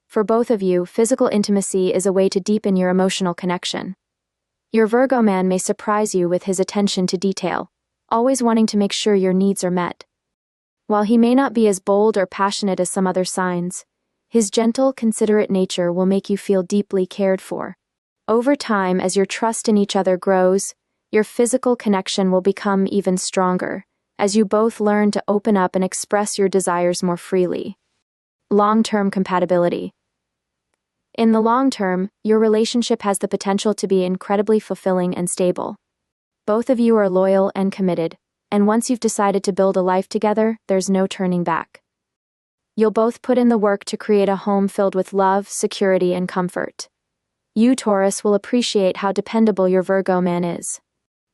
For both of you, physical intimacy is a way to deepen your emotional connection. Your Virgo man may surprise you with his attention to detail, always wanting to make sure your needs are met. While he may not be as bold or passionate as some other signs, his gentle, considerate nature will make you feel deeply cared for. Over time, as your trust in each other grows, your physical connection will become even stronger, as you both learn to open up and express your desires more freely. Long-term compatibility. In the long term, your relationship has the potential to be incredibly fulfilling and stable. Both of you are loyal and committed, and once you've decided to build a life together, there's no turning back. You'll both put in the work to create a home filled with love, security, and comfort. You, Taurus, will appreciate how dependable your Virgo man is.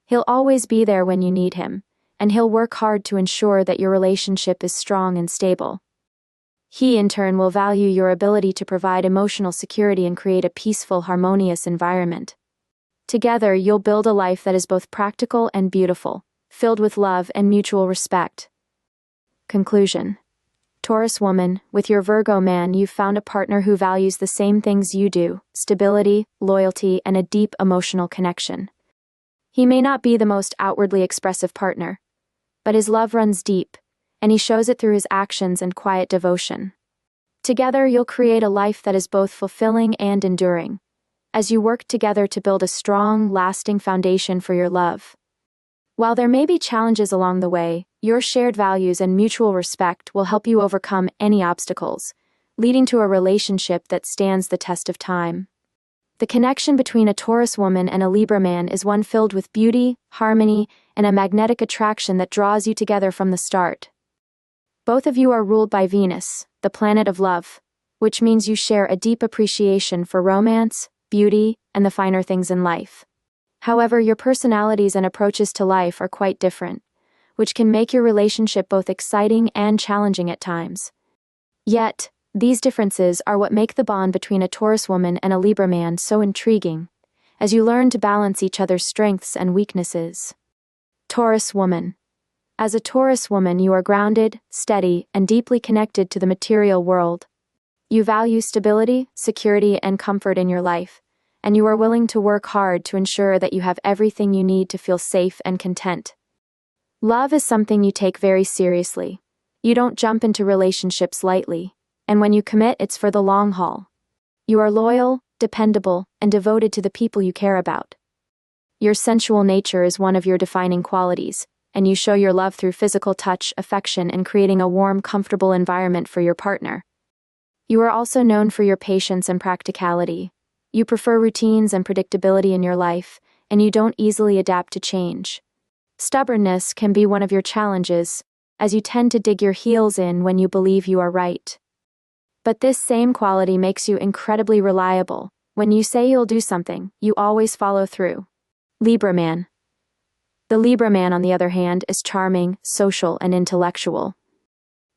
He'll always be there when you need him, and he'll work hard to ensure that your relationship is strong and stable. He, in turn, will value your ability to provide emotional security and create a peaceful, harmonious environment. Together, you'll build a life that is both practical and beautiful, filled with love and mutual respect. Conclusion. Taurus woman, with your Virgo man, you've found a partner who values the same things you do: stability, loyalty, and a deep emotional connection. He may not be the most outwardly expressive partner, but his love runs deep, and he shows it through his actions and quiet devotion. Together, you'll create a life that is both fulfilling and enduring, as you work together to build a strong, lasting foundation for your love. While there may be challenges along the way, your shared values and mutual respect will help you overcome any obstacles, leading to a relationship that stands the test of time. The connection between a Taurus woman and a Libra man is one filled with beauty, harmony, and a magnetic attraction that draws you together from the start. Both of you are ruled by Venus, the planet of love, which means you share a deep appreciation for romance, beauty, and the finer things in life. However, your personalities and approaches to life are quite different, which can make your relationship both exciting and challenging at times. Yet, these differences are what make the bond between a Taurus woman and a Libra man so intriguing, as you learn to balance each other's strengths and weaknesses. Taurus woman. As a Taurus woman, you are grounded, steady, and deeply connected to the material world. You value stability, security, and comfort in your life, and you are willing to work hard to ensure that you have everything you need to feel safe and content. Love is something you take very seriously. You don't jump into relationships lightly, and when you commit, it's for the long haul. You are loyal, dependable, and devoted to the people you care about. Your sensual nature is one of your defining qualities, and you show your love through physical touch, affection, and creating a warm, comfortable environment for your partner. You are also known for your patience and practicality. You prefer routines and predictability in your life, and you don't easily adapt to change. Stubbornness can be one of your challenges, as you tend to dig your heels in when you believe you are right. But this same quality makes you incredibly reliable. When you say you'll do something, you always follow through. Libra man. The Libra man, on the other hand, is charming, social, and intellectual.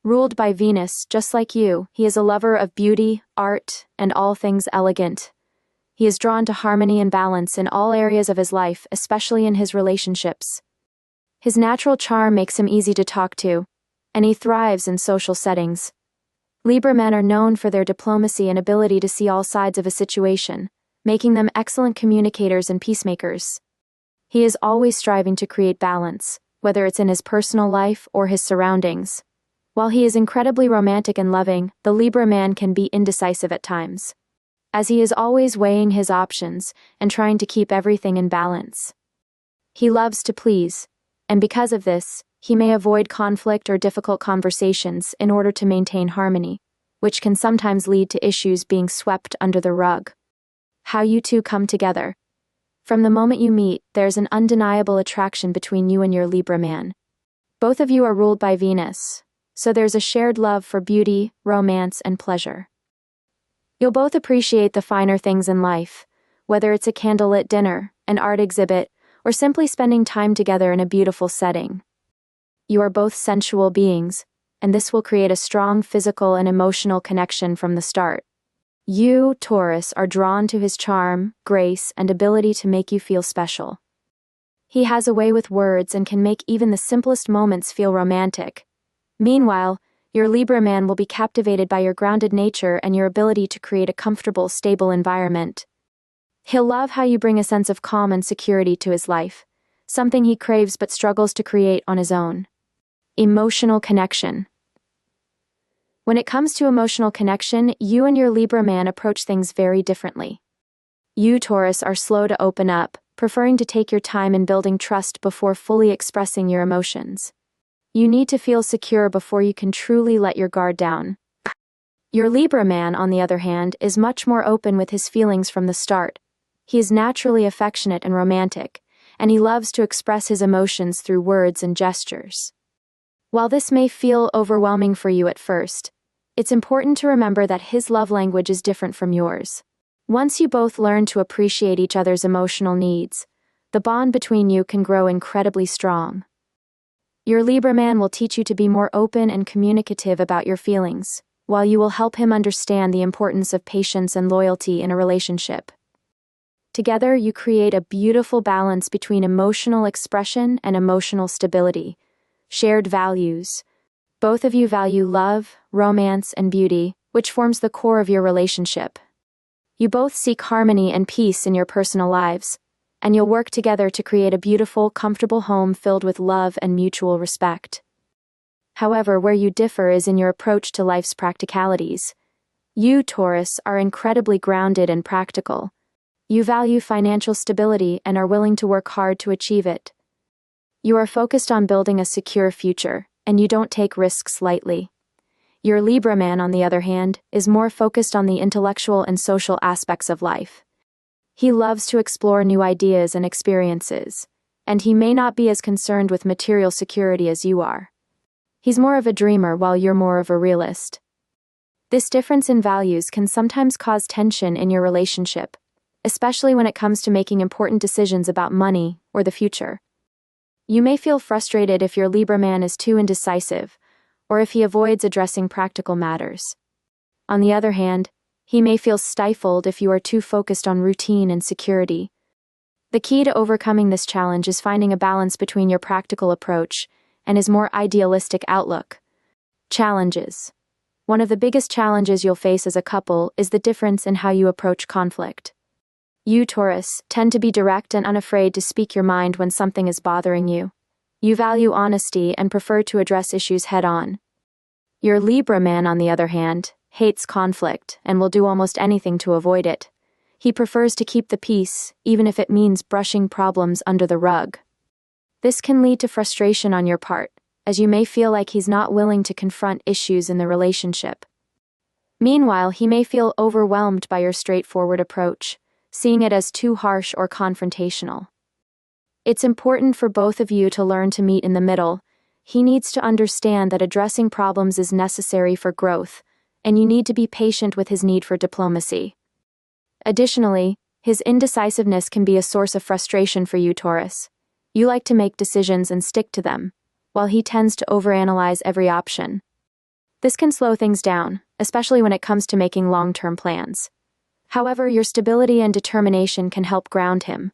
Ruled by Venus, just like you, he is a lover of beauty, art, and all things elegant. He is drawn to harmony and balance in all areas of his life, especially in his relationships. His natural charm makes him easy to talk to, and he thrives in social settings. Libra men are known for their diplomacy and ability to see all sides of a situation, making them excellent communicators and peacemakers. He is always striving to create balance, whether it's in his personal life or his surroundings. While he is incredibly romantic and loving, the Libra man can be indecisive at times, as he is always weighing his options and trying to keep everything in balance. He loves to please, and because of this, he may avoid conflict or difficult conversations in order to maintain harmony, which can sometimes lead to issues being swept under the rug. How you two come together. From the moment you meet, there's an undeniable attraction between you and your Libra man. Both of you are ruled by Venus, so there's a shared love for beauty, romance, and pleasure. You'll both appreciate the finer things in life, whether it's a candlelit dinner, an art exhibit, or simply spending time together in a beautiful setting. You are both sensual beings, and this will create a strong physical and emotional connection from the start. You, Taurus, are drawn to his charm, grace, and ability to make you feel special. He has a way with words and can make even the simplest moments feel romantic. Meanwhile, your Libra man will be captivated by your grounded nature and your ability to create a comfortable, stable environment. He'll love how you bring a sense of calm and security to his life, something he craves but struggles to create on his own. Emotional connection. When it comes to emotional connection, you and your Libra man approach things very differently. You, Taurus, are slow to open up, preferring to take your time in building trust before fully expressing your emotions. You need to feel secure before you can truly let your guard down. Your Libra man, on the other hand, is much more open with his feelings from the start. He is naturally affectionate and romantic, and he loves to express his emotions through words and gestures. While this may feel overwhelming for you at first, it's important to remember that his love language is different from yours. Once you both learn to appreciate each other's emotional needs, the bond between you can grow incredibly strong. Your Libra man will teach you to be more open and communicative about your feelings, while you will help him understand the importance of patience and loyalty in a relationship. Together, you create a beautiful balance between emotional expression and emotional stability. Shared values. Both of you value love, romance, and beauty, which forms the core of your relationship. You both seek harmony and peace in your personal lives, and you'll work together to create a beautiful, comfortable home filled with love and mutual respect. However, where you differ is in your approach to life's practicalities. You, Taurus, are incredibly grounded and practical. You value financial stability and are willing to work hard to achieve it. You are focused on building a secure future, and you don't take risks lightly. Your Libra man, on the other hand, is more focused on the intellectual and social aspects of life. He loves to explore new ideas and experiences, and he may not be as concerned with material security as you are. He's more of a dreamer while you're more of a realist. This difference in values can sometimes cause tension in your relationship, especially when it comes to making important decisions about money or the future. You may feel frustrated if your Libra man is too indecisive, or if he avoids addressing practical matters. On the other hand, he may feel stifled if you are too focused on routine and security. The key to overcoming this challenge is finding a balance between your practical approach and his more idealistic outlook. Challenges. One of the biggest challenges you'll face as a couple is the difference in how you approach conflict. You, Taurus, tend to be direct and unafraid to speak your mind when something is bothering you. You value honesty and prefer to address issues head-on. Your Libra man, on the other hand, hates conflict and will do almost anything to avoid it. He prefers to keep the peace, even if it means brushing problems under the rug. This can lead to frustration on your part, as you may feel like he's not willing to confront issues in the relationship. Meanwhile, he may feel overwhelmed by your straightforward approach, seeing it as too harsh or confrontational. It's important for both of you to learn to meet in the middle. He needs to understand that addressing problems is necessary for growth, and you need to be patient with his need for diplomacy. Additionally, his indecisiveness can be a source of frustration for you, Taurus. You like to make decisions and stick to them, while he tends to overanalyze every option. This can slow things down, especially when it comes to making long-term plans. However, your stability and determination can help ground him,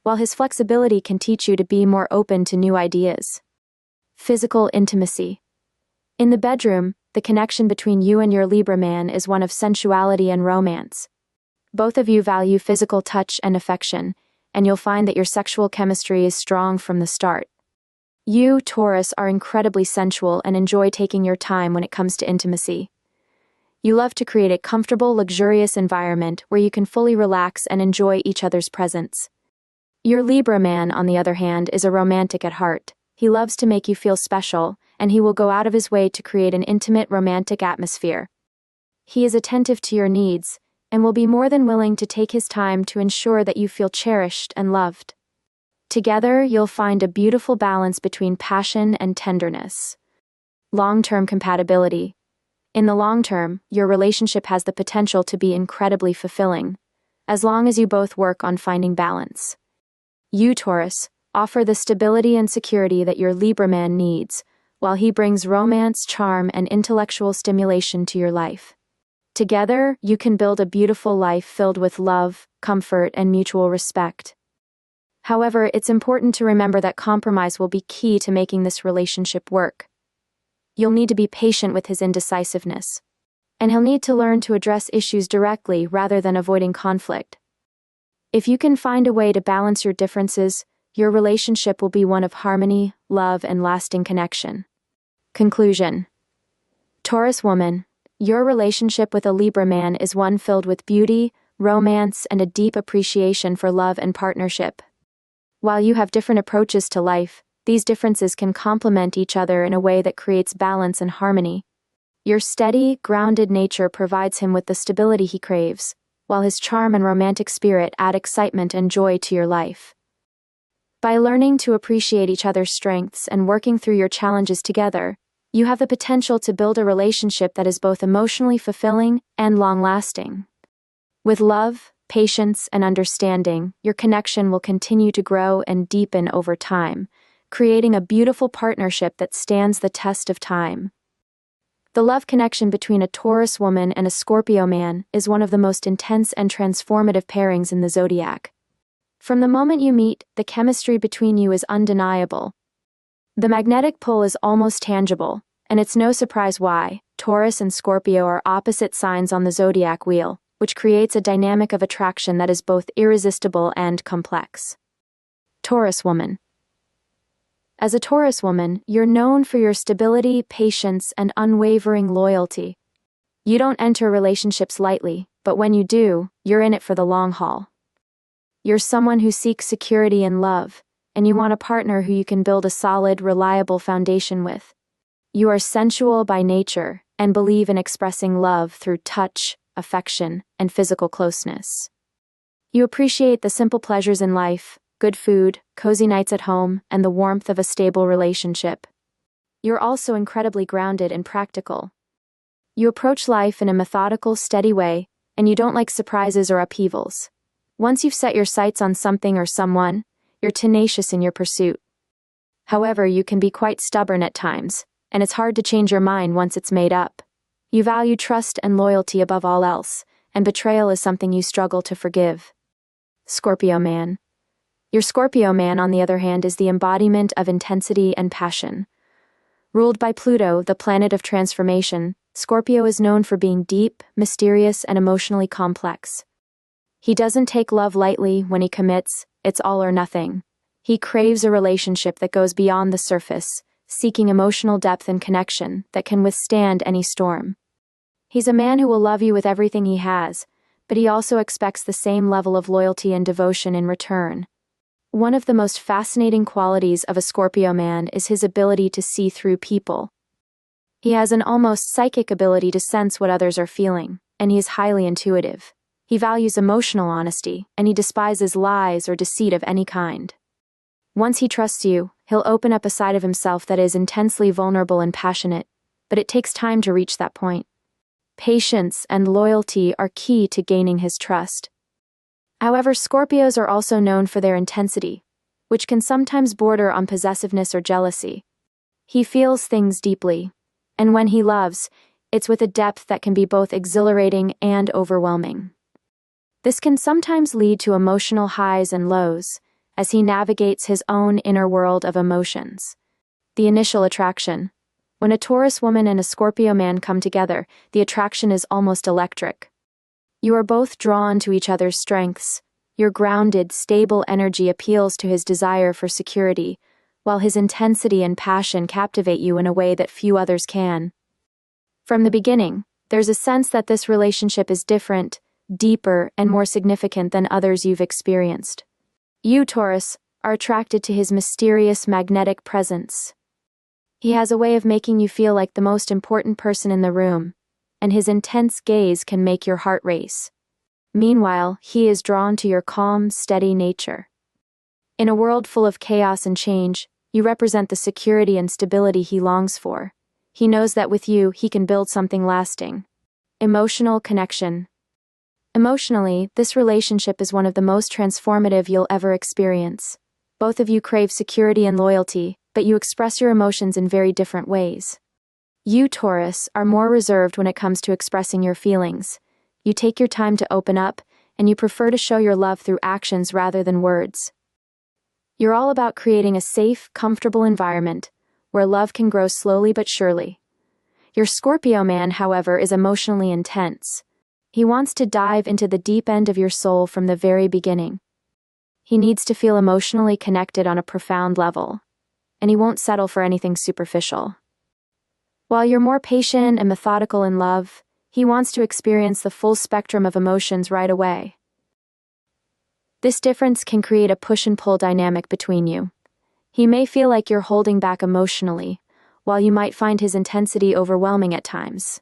while his flexibility can teach you to be more open to new ideas. Physical intimacy. In the bedroom, the connection between you and your Libra man is one of sensuality and romance. Both of you value physical touch and affection, and you'll find that your sexual chemistry is strong from the start. You, Taurus, are incredibly sensual and enjoy taking your time when it comes to intimacy. You love to create a comfortable, luxurious environment where you can fully relax and enjoy each other's presence. Your Libra man, on the other hand, is a romantic at heart. He loves to make you feel special, and he will go out of his way to create an intimate, romantic atmosphere. He is attentive to your needs, and will be more than willing to take his time to ensure that you feel cherished and loved. Together, you'll find a beautiful balance between passion and tenderness. Long-term compatibility. In the long term, your relationship has the potential to be incredibly fulfilling, as long as you both work on finding balance. You, Taurus, offer the stability and security that your Libra man needs, while he brings romance, charm, and intellectual stimulation to your life. Together, you can build a beautiful life filled with love, comfort, and mutual respect. However, it's important to remember that compromise will be key to making this relationship work. You'll need to be patient with his indecisiveness, and he'll need to learn to address issues directly rather than avoiding conflict. If you can find a way to balance your differences, your relationship will be one of harmony, love, and lasting connection. Conclusion. Taurus woman, your relationship with a Libra man is one filled with beauty, romance, and a deep appreciation for love and partnership. While you have different approaches to life, these differences can complement each other in a way that creates balance and harmony. Your steady, grounded nature provides him with the stability he craves, while his charm and romantic spirit add excitement and joy to your life. By learning to appreciate each other's strengths and working through your challenges together, you have the potential to build a relationship that is both emotionally fulfilling and long-lasting. With love, patience, and understanding, your connection will continue to grow and deepen over time, creating a beautiful partnership that stands the test of time. The love connection between a Taurus woman and a Scorpio man is one of the most intense and transformative pairings in the zodiac. From the moment you meet, the chemistry between you is undeniable. The magnetic pull is almost tangible, and it's no surprise why. Taurus and Scorpio are opposite signs on the zodiac wheel, which creates a dynamic of attraction that is both irresistible and complex. Taurus woman. As a Taurus woman, you're known for your stability, patience, and unwavering loyalty. You don't enter relationships lightly, but when you do, you're in it for the long haul. You're someone who seeks security and love, and you want a partner who you can build a solid, reliable foundation with. You are sensual by nature and believe in expressing love through touch, affection, and physical closeness. You appreciate the simple pleasures in life, good food, cozy nights at home, and the warmth of a stable relationship. You're also incredibly grounded and practical. You approach life in a methodical, steady way, and you don't like surprises or upheavals. Once you've set your sights on something or someone, you're tenacious in your pursuit. However, you can be quite stubborn at times, and it's hard to change your mind once it's made up. You value trust and loyalty above all else, and betrayal is something you struggle to forgive. Scorpio man. Your Scorpio man, on the other hand, is the embodiment of intensity and passion. Ruled by Pluto, the planet of transformation, Scorpio is known for being deep, mysterious, and emotionally complex. He doesn't take love lightly. When he commits, it's all or nothing. He craves a relationship that goes beyond the surface, seeking emotional depth and connection that can withstand any storm. He's a man who will love you with everything he has, but he also expects the same level of loyalty and devotion in return. One of the most fascinating qualities of a Scorpio man is his ability to see through people. He has an almost psychic ability to sense what others are feeling, and he is highly intuitive. He values emotional honesty, and he despises lies or deceit of any kind. Once he trusts you, he'll open up a side of himself that is intensely vulnerable and passionate, but it takes time to reach that point. Patience and loyalty are key to gaining his trust. However, Scorpios are also known for their intensity, which can sometimes border on possessiveness or jealousy. He feels things deeply, and when he loves, it's with a depth that can be both exhilarating and overwhelming. This can sometimes lead to emotional highs and lows, as he navigates his own inner world of emotions. The initial attraction. When a Taurus woman and a Scorpio man come together, the attraction is almost electric. You are both drawn to each other's strengths. Your grounded, stable energy appeals to his desire for security, while his intensity and passion captivate you in a way that few others can. From the beginning, there's a sense that this relationship is different, deeper, and more significant than others you've experienced. You, Taurus, are attracted to his mysterious, magnetic presence. He has a way of making you feel like the most important person in the room, and his intense gaze can make your heart race. Meanwhile, he is drawn to your calm, steady nature. In a world full of chaos and change, you represent the security and stability he longs for. He knows that with you, he can build something lasting. Emotional connection. Emotionally, this relationship is one of the most transformative you'll ever experience. Both of you crave security and loyalty, but you express your emotions in very different ways. You, Taurus, are more reserved when it comes to expressing your feelings. You take your time to open up, and you prefer to show your love through actions rather than words. You're all about creating a safe, comfortable environment where love can grow slowly but surely. Your Scorpio man, however, is emotionally intense. He wants to dive into the deep end of your soul from the very beginning. He needs to feel emotionally connected on a profound level, and he won't settle for anything superficial. While you're more patient and methodical in love, he wants to experience the full spectrum of emotions right away. This difference can create a push and pull dynamic between you. He may feel like you're holding back emotionally, while you might find his intensity overwhelming at times.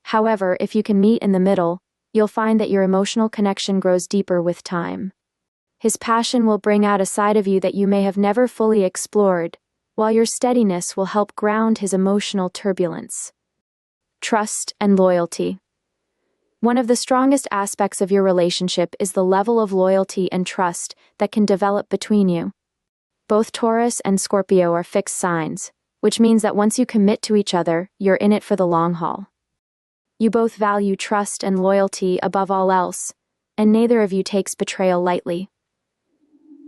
However, if you can meet in the middle, you'll find that your emotional connection grows deeper with time. His passion will bring out a side of you that you may have never fully explored, while your steadiness will help ground his emotional turbulence. Trust and loyalty. One of the strongest aspects of your relationship is the level of loyalty and trust that can develop between you. Both Taurus and Scorpio are fixed signs, which means that once you commit to each other, you're in it for the long haul. You both value trust and loyalty above all else, and neither of you takes betrayal lightly.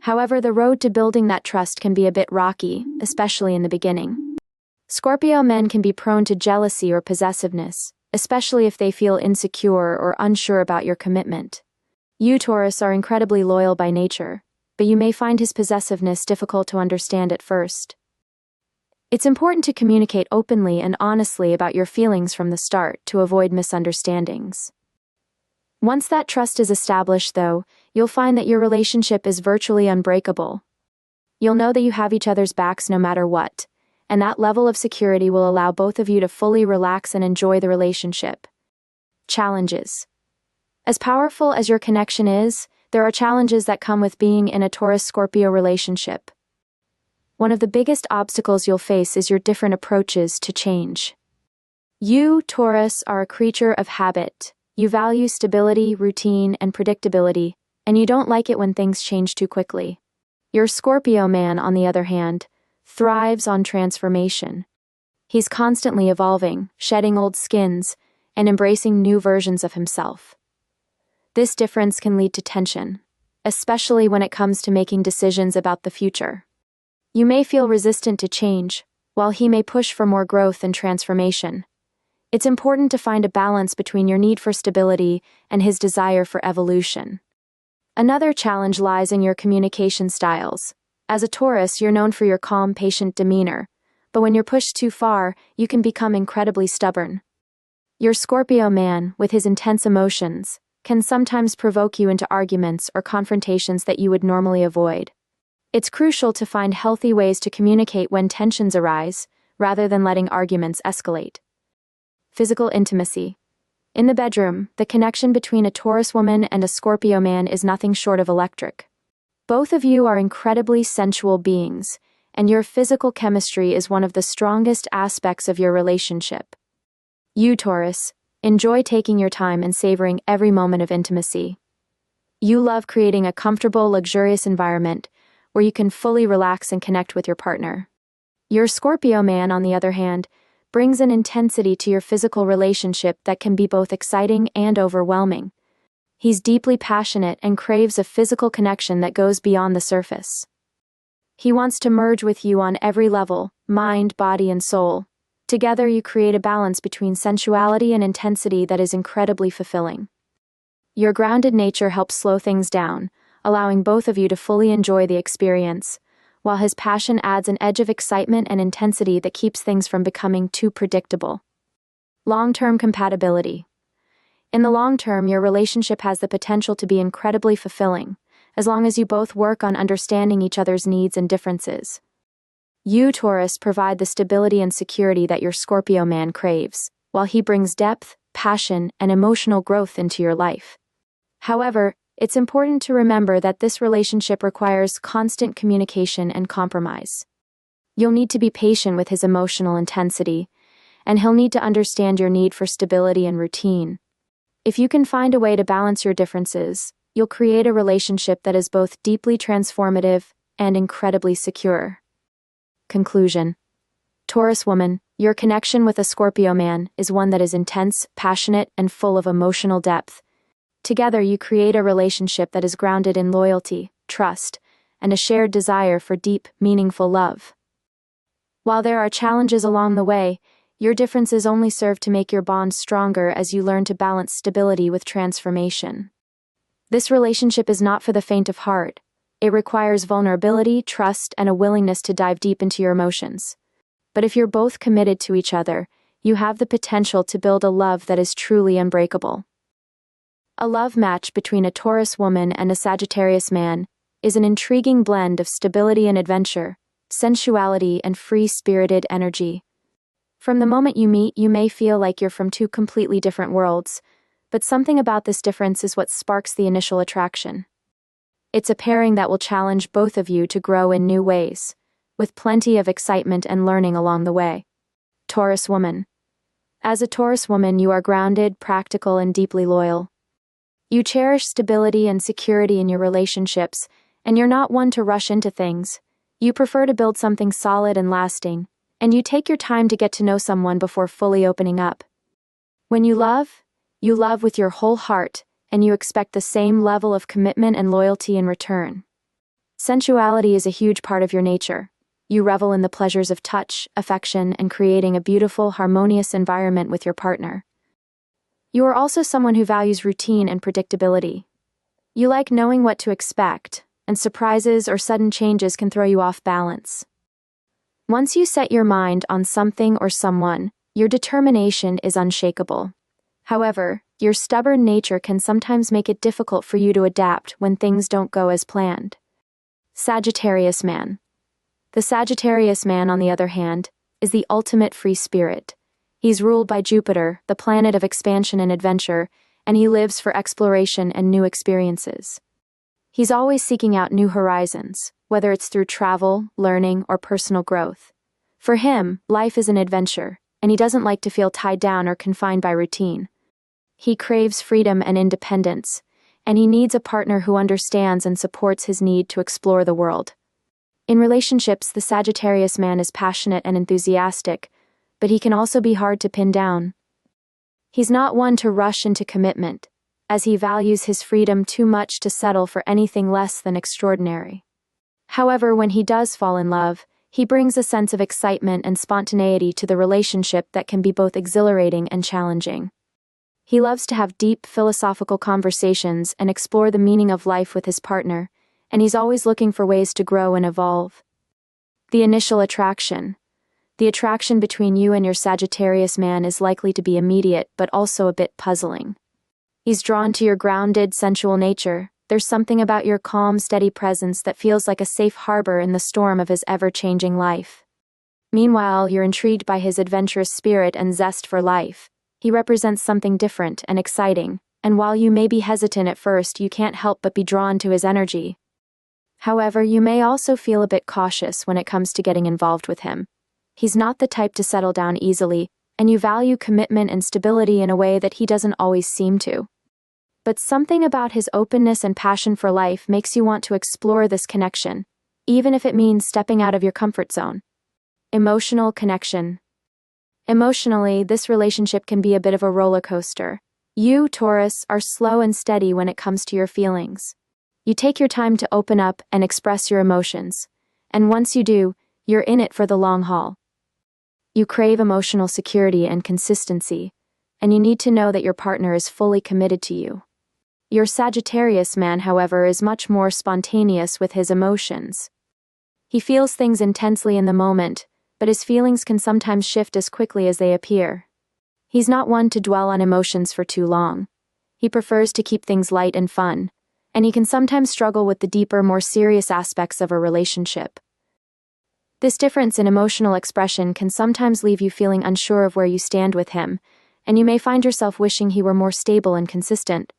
However, the road to building that trust can be a bit rocky, especially in the beginning. Scorpio men can be prone to jealousy or possessiveness, especially if they feel insecure or unsure about your commitment. You, Taurus, are incredibly loyal by nature, but you may find his possessiveness difficult to understand at first. It's important to communicate openly and honestly about your feelings from the start to avoid misunderstandings. Once that trust is established, though, you'll find that your relationship is virtually unbreakable. You'll know that you have each other's backs no matter what, and that level of security will allow both of you to fully relax and enjoy the relationship. Challenges. As powerful as your connection is, there are challenges that come with being in a Taurus-Scorpio relationship. One of the biggest obstacles you'll face is your different approaches to change. You, Taurus, are a creature of habit. You value stability, routine, and predictability, and you don't like it when things change too quickly. Your Scorpio man, on the other hand, thrives on transformation. He's constantly evolving, shedding old skins, and embracing new versions of himself. This difference can lead to tension, especially when it comes to making decisions about the future. You may feel resistant to change, while he may push for more growth and transformation. It's important to find a balance between your need for stability and his desire for evolution. Another challenge lies in your communication styles. As a Taurus, you're known for your calm, patient demeanor, but when you're pushed too far, you can become incredibly stubborn. Your Scorpio man, with his intense emotions, can sometimes provoke you into arguments or confrontations that you would normally avoid. It's crucial to find healthy ways to communicate when tensions arise, rather than letting arguments escalate. Physical intimacy. In the bedroom, the connection between a Taurus woman and a Scorpio man is nothing short of electric. Both of you are incredibly sensual beings, and your physical chemistry is one of the strongest aspects of your relationship. You, Taurus, enjoy taking your time and savoring every moment of intimacy. You love creating a comfortable, luxurious environment where you can fully relax and connect with your partner. Your Scorpio man, on the other hand, brings an intensity to your physical relationship that can be both exciting and overwhelming. He's deeply passionate and craves a physical connection that goes beyond the surface. He wants to merge with you on every level, mind, body, and soul. Together you create a balance between sensuality and intensity that is incredibly fulfilling. Your grounded nature helps slow things down, allowing both of you to fully enjoy the experience, while his passion adds an edge of excitement and intensity that keeps things from becoming too predictable. Long-term compatibility. In the long term, your relationship has the potential to be incredibly fulfilling, as long as you both work on understanding each other's needs and differences. You, Taurus, provide the stability and security that your Scorpio man craves, while he brings depth, passion, and emotional growth into your life. However, it's important to remember that this relationship requires constant communication and compromise. You'll need to be patient with his emotional intensity, and he'll need to understand your need for stability and routine. If you can find a way to balance your differences, you'll create a relationship that is both deeply transformative and incredibly secure. Conclusion. Taurus woman, your connection with a Scorpio man is one that is intense, passionate, and full of emotional depth. Together you create a relationship that is grounded in loyalty, trust, and a shared desire for deep, meaningful love. While there are challenges along the way, your differences only serve to make your bond stronger as you learn to balance stability with transformation. This relationship is not for the faint of heart. It requires vulnerability, trust, and a willingness to dive deep into your emotions. But if you're both committed to each other, you have the potential to build a love that is truly unbreakable. A love match between a Taurus woman and a Sagittarius man is an intriguing blend of stability and adventure, sensuality and free-spirited energy. From the moment you meet, you may feel like you're from two completely different worlds, but something about this difference is what sparks the initial attraction. It's a pairing that will challenge both of you to grow in new ways, with plenty of excitement and learning along the way. Taurus woman. As a Taurus woman, you are grounded, practical, and deeply loyal. You cherish stability and security in your relationships, and you're not one to rush into things. You prefer to build something solid and lasting, and you take your time to get to know someone before fully opening up. When you love with your whole heart, and you expect the same level of commitment and loyalty in return. Sensuality is a huge part of your nature. You revel in the pleasures of touch, affection, and creating a beautiful, harmonious environment with your partner. You are also someone who values routine and predictability. You like knowing what to expect, and surprises or sudden changes can throw you off balance. Once you set your mind on something or someone, your determination is unshakable. However, your stubborn nature can sometimes make it difficult for you to adapt when things don't go as planned. Sagittarius man. The Sagittarius man, on the other hand, is the ultimate free spirit. He's ruled by Jupiter, the planet of expansion and adventure, and he lives for exploration and new experiences. He's always seeking out new horizons, whether it's through travel, learning, or personal growth. For him, life is an adventure, and he doesn't like to feel tied down or confined by routine. He craves freedom and independence, and he needs a partner who understands and supports his need to explore the world. In relationships, the Sagittarius man is passionate and enthusiastic, but he can also be hard to pin down. He's not one to rush into commitment, as he values his freedom too much to settle for anything less than extraordinary. However, when he does fall in love, he brings a sense of excitement and spontaneity to the relationship that can be both exhilarating and challenging. He loves to have deep philosophical conversations and explore the meaning of life with his partner, and he's always looking for ways to grow and evolve. The initial attraction. The attraction between you and your Sagittarius man is likely to be immediate, but also a bit puzzling. He's drawn to your grounded, sensual nature. There's something about your calm, steady presence that feels like a safe harbor in the storm of his ever-changing life. Meanwhile, you're intrigued by his adventurous spirit and zest for life. He represents something different and exciting, and while you may be hesitant at first, you can't help but be drawn to his energy. However, you may also feel a bit cautious when it comes to getting involved with him. He's not the type to settle down easily, and you value commitment and stability in a way that he doesn't always seem to. But something about his openness and passion for life makes you want to explore this connection, even if it means stepping out of your comfort zone. Emotional connection. Emotionally, this relationship can be a bit of a roller coaster. You, Taurus, are slow and steady when it comes to your feelings. You take your time to open up and express your emotions, and once you do, you're in it for the long haul. You crave emotional security and consistency, and you need to know that your partner is fully committed to you. Your Sagittarius man, however, is much more spontaneous with his emotions. He feels things intensely in the moment, but his feelings can sometimes shift as quickly as they appear. He's not one to dwell on emotions for too long. He prefers to keep things light and fun, and he can sometimes struggle with the deeper, more serious aspects of a relationship. This difference in emotional expression can sometimes leave you feeling unsure of where you stand with him, and you may find yourself wishing he were more stable and consistent.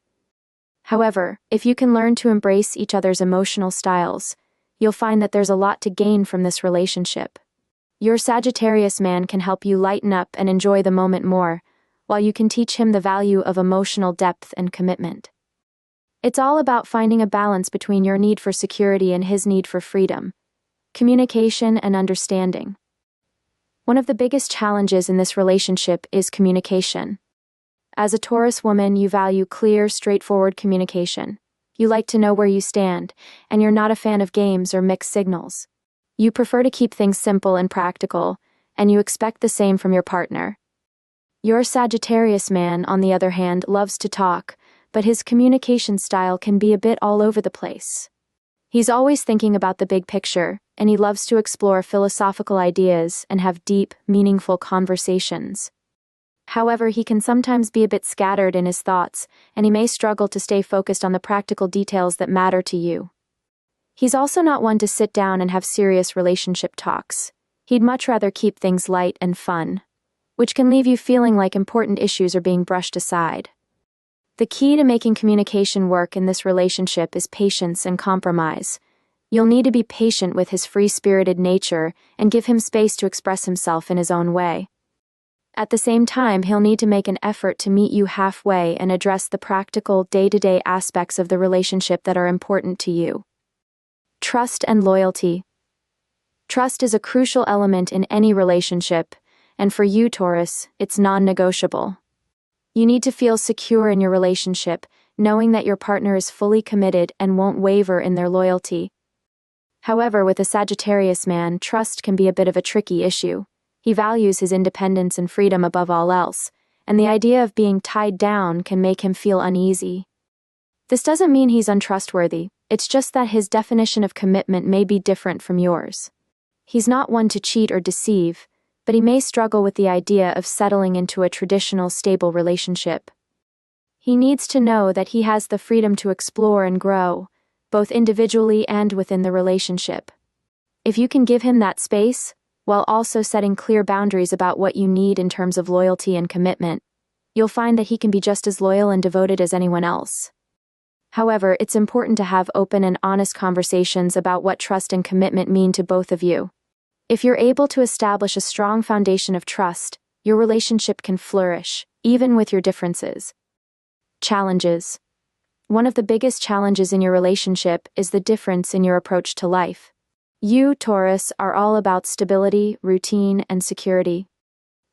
However, if you can learn to embrace each other's emotional styles, you'll find that there's a lot to gain from this relationship. Your Sagittarius man can help you lighten up and enjoy the moment more, while you can teach him the value of emotional depth and commitment. It's all about finding a balance between your need for security and his need for freedom, communication and understanding. One of the biggest challenges in this relationship is communication. As a Taurus woman, you value clear, straightforward communication. You like to know where you stand, and you're not a fan of games or mixed signals. You prefer to keep things simple and practical, and you expect the same from your partner. Your Sagittarius man, on the other hand, loves to talk, but his communication style can be a bit all over the place. He's always thinking about the big picture, and he loves to explore philosophical ideas and have deep, meaningful conversations. However, he can sometimes be a bit scattered in his thoughts, and he may struggle to stay focused on the practical details that matter to you. He's also not one to sit down and have serious relationship talks. He'd much rather keep things light and fun, which can leave you feeling like important issues are being brushed aside. The key to making communication work in this relationship is patience and compromise. You'll need to be patient with his free-spirited nature and give him space to express himself in his own way. At the same time, he'll need to make an effort to meet you halfway and address the practical, day-to-day aspects of the relationship that are important to you. Trust and loyalty. Trust is a crucial element in any relationship, and for you, Taurus, it's non-negotiable. You need to feel secure in your relationship, knowing that your partner is fully committed and won't waver in their loyalty. However, with a Sagittarius man, trust can be a bit of a tricky issue. He values his independence and freedom above all else, and the idea of being tied down can make him feel uneasy. This doesn't mean he's untrustworthy, it's just that his definition of commitment may be different from yours. He's not one to cheat or deceive, but he may struggle with the idea of settling into a traditional, stable relationship. He needs to know that he has the freedom to explore and grow, both individually and within the relationship. If you can give him that space, while also setting clear boundaries about what you need in terms of loyalty and commitment, you'll find that he can be just as loyal and devoted as anyone else. However, it's important to have open and honest conversations about what trust and commitment mean to both of you. If you're able to establish a strong foundation of trust, your relationship can flourish, even with your differences. Challenges. One of the biggest challenges in your relationship is the difference in your approach to life. You, Taurus, are all about stability, routine, and security.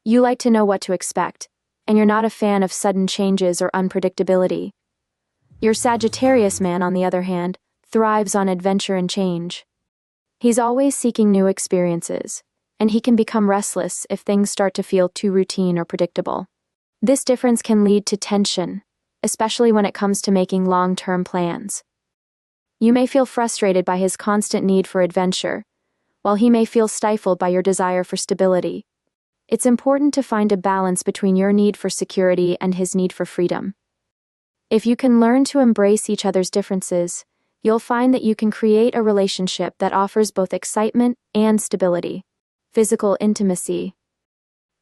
You like to know what to expect, and you're not a fan of sudden changes or unpredictability. Your Sagittarius man, on the other hand, thrives on adventure and change. He's always seeking new experiences, and he can become restless if things start to feel too routine or predictable. This difference can lead to tension, especially when it comes to making long-term plans. You may feel frustrated by his constant need for adventure, while he may feel stifled by your desire for stability. It's important to find a balance between your need for security and his need for freedom. If you can learn to embrace each other's differences, you'll find that you can create a relationship that offers both excitement and stability. Physical intimacy.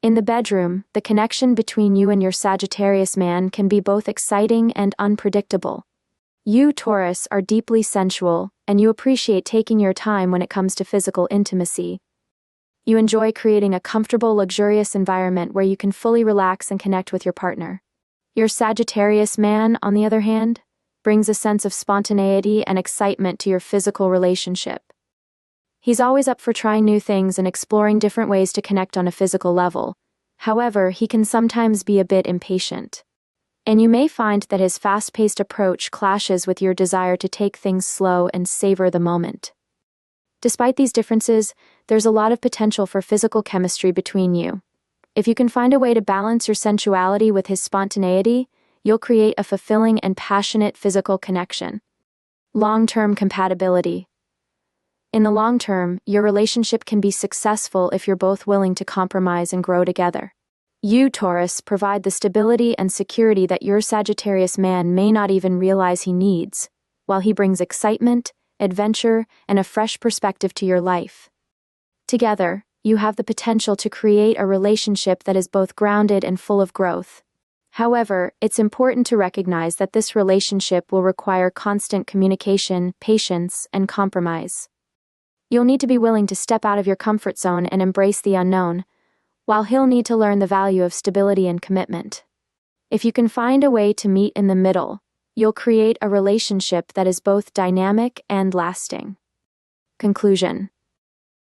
In the bedroom, the connection between you and your Sagittarius man can be both exciting and unpredictable. You, Taurus, are deeply sensual, and you appreciate taking your time when it comes to physical intimacy. You enjoy creating a comfortable, luxurious environment where you can fully relax and connect with your partner. Your Sagittarius man, on the other hand, brings a sense of spontaneity and excitement to your physical relationship. He's always up for trying new things and exploring different ways to connect on a physical level. However, he can sometimes be a bit impatient. And you may find that his fast-paced approach clashes with your desire to take things slow and savor the moment. Despite these differences, there's a lot of potential for physical chemistry between you. If you can find a way to balance your sensuality with his spontaneity, you'll create a fulfilling and passionate physical connection. Long-term compatibility. In the long term, your relationship can be successful if you're both willing to compromise and grow together. You, Taurus, provide the stability and security that your Sagittarius man may not even realize he needs, while he brings excitement, adventure, and a fresh perspective to your life. Together, you have the potential to create a relationship that is both grounded and full of growth. However, it's important to recognize that this relationship will require constant communication, patience, and compromise. You'll need to be willing to step out of your comfort zone and embrace the unknown, while he'll need to learn the value of stability and commitment. If you can find a way to meet in the middle, you'll create a relationship that is both dynamic and lasting. Conclusion.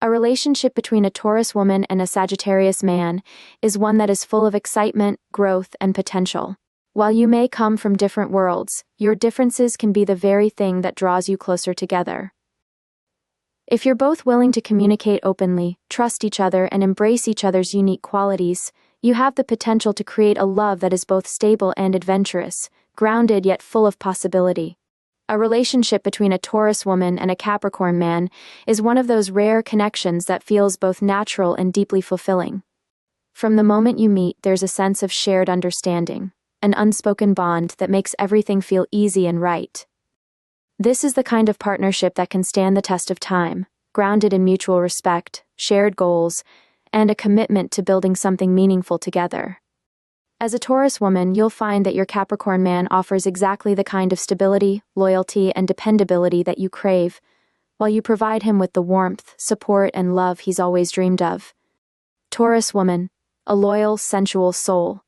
A relationship between a Taurus woman and a Sagittarius man is one that is full of excitement, growth, and potential. While you may come from different worlds, your differences can be the very thing that draws you closer together. If you're both willing to communicate openly, trust each other, and embrace each other's unique qualities, you have the potential to create a love that is both stable and adventurous, grounded yet full of possibility. A relationship between a Taurus woman and a Capricorn man is one of those rare connections that feels both natural and deeply fulfilling. From the moment you meet, there's a sense of shared understanding, an unspoken bond that makes everything feel easy and right. This is the kind of partnership that can stand the test of time, grounded in mutual respect, shared goals, and a commitment to building something meaningful together. As a Taurus woman, you'll find that your Capricorn man offers exactly the kind of stability, loyalty, and dependability that you crave, while you provide him with the warmth, support, and love he's always dreamed of. Taurus woman, a loyal, sensual soul.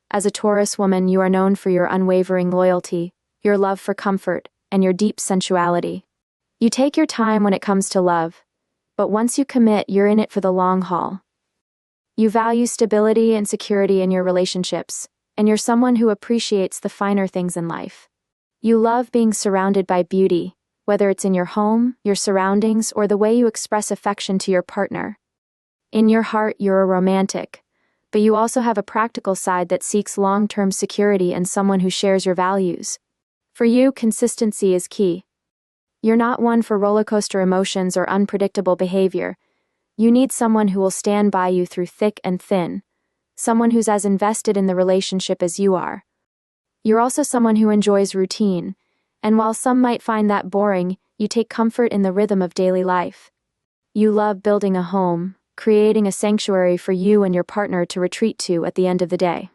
As a Taurus woman, you are known for your unwavering loyalty, your love for comfort, and your deep sensuality. You take your time when it comes to love, but once you commit, you're in it for the long haul. You value stability and security in your relationships, and you're someone who appreciates the finer things in life. You love being surrounded by beauty, whether it's in your home, your surroundings, or the way you express affection to your partner. In your heart, you're a romantic, but you also have a practical side that seeks long-term security and someone who shares your values. For you, consistency is key. You're not one for rollercoaster emotions or unpredictable behavior. You need someone who will stand by you through thick and thin, someone who's as invested in the relationship as you are. You're also someone who enjoys routine, and while some might find that boring, you take comfort in the rhythm of daily life. You love building a home, creating a sanctuary for you and your partner to retreat to at the end of the day.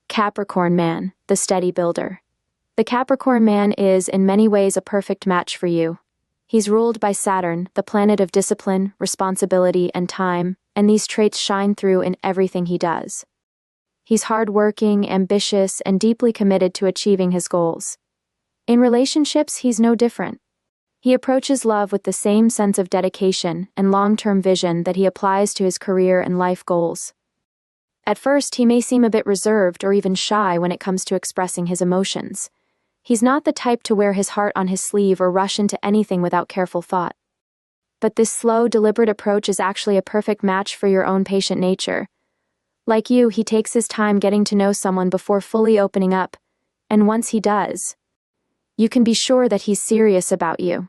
Capricorn man, the steady builder. The Capricorn man is, in many ways, a perfect match for you. He's ruled by Saturn, the planet of discipline, responsibility, and time, and these traits shine through in everything he does. He's hardworking, ambitious, and deeply committed to achieving his goals. In relationships, he's no different. He approaches love with the same sense of dedication and long-term vision that he applies to his career and life goals. At first, he may seem a bit reserved or even shy when it comes to expressing his emotions. He's not the type to wear his heart on his sleeve or rush into anything without careful thought. But this slow, deliberate approach is actually a perfect match for your own patient nature. Like you, he takes his time getting to know someone before fully opening up, and once he does, you can be sure that he's serious about you.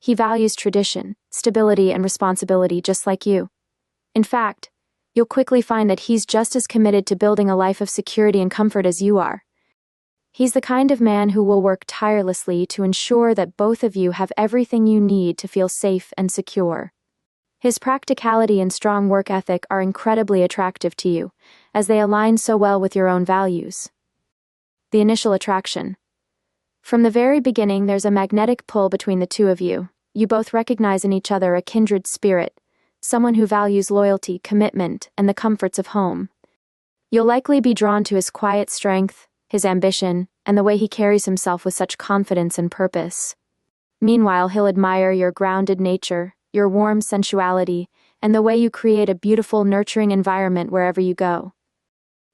He values tradition, stability, and responsibility just like you. In fact, you'll quickly find that he's just as committed to building a life of security and comfort as you are. He's the kind of man who will work tirelessly to ensure that both of you have everything you need to feel safe and secure. His practicality and strong work ethic are incredibly attractive to you, as they align so well with your own values. The initial attraction. From the very beginning, there's a magnetic pull between the two of you. You both recognize in each other a kindred spirit, someone who values loyalty, commitment, and the comforts of home. You'll likely be drawn to his quiet strength, his ambition, and the way he carries himself with such confidence and purpose. Meanwhile, he'll admire your grounded nature, your warm sensuality, and the way you create a beautiful, nurturing environment wherever you go.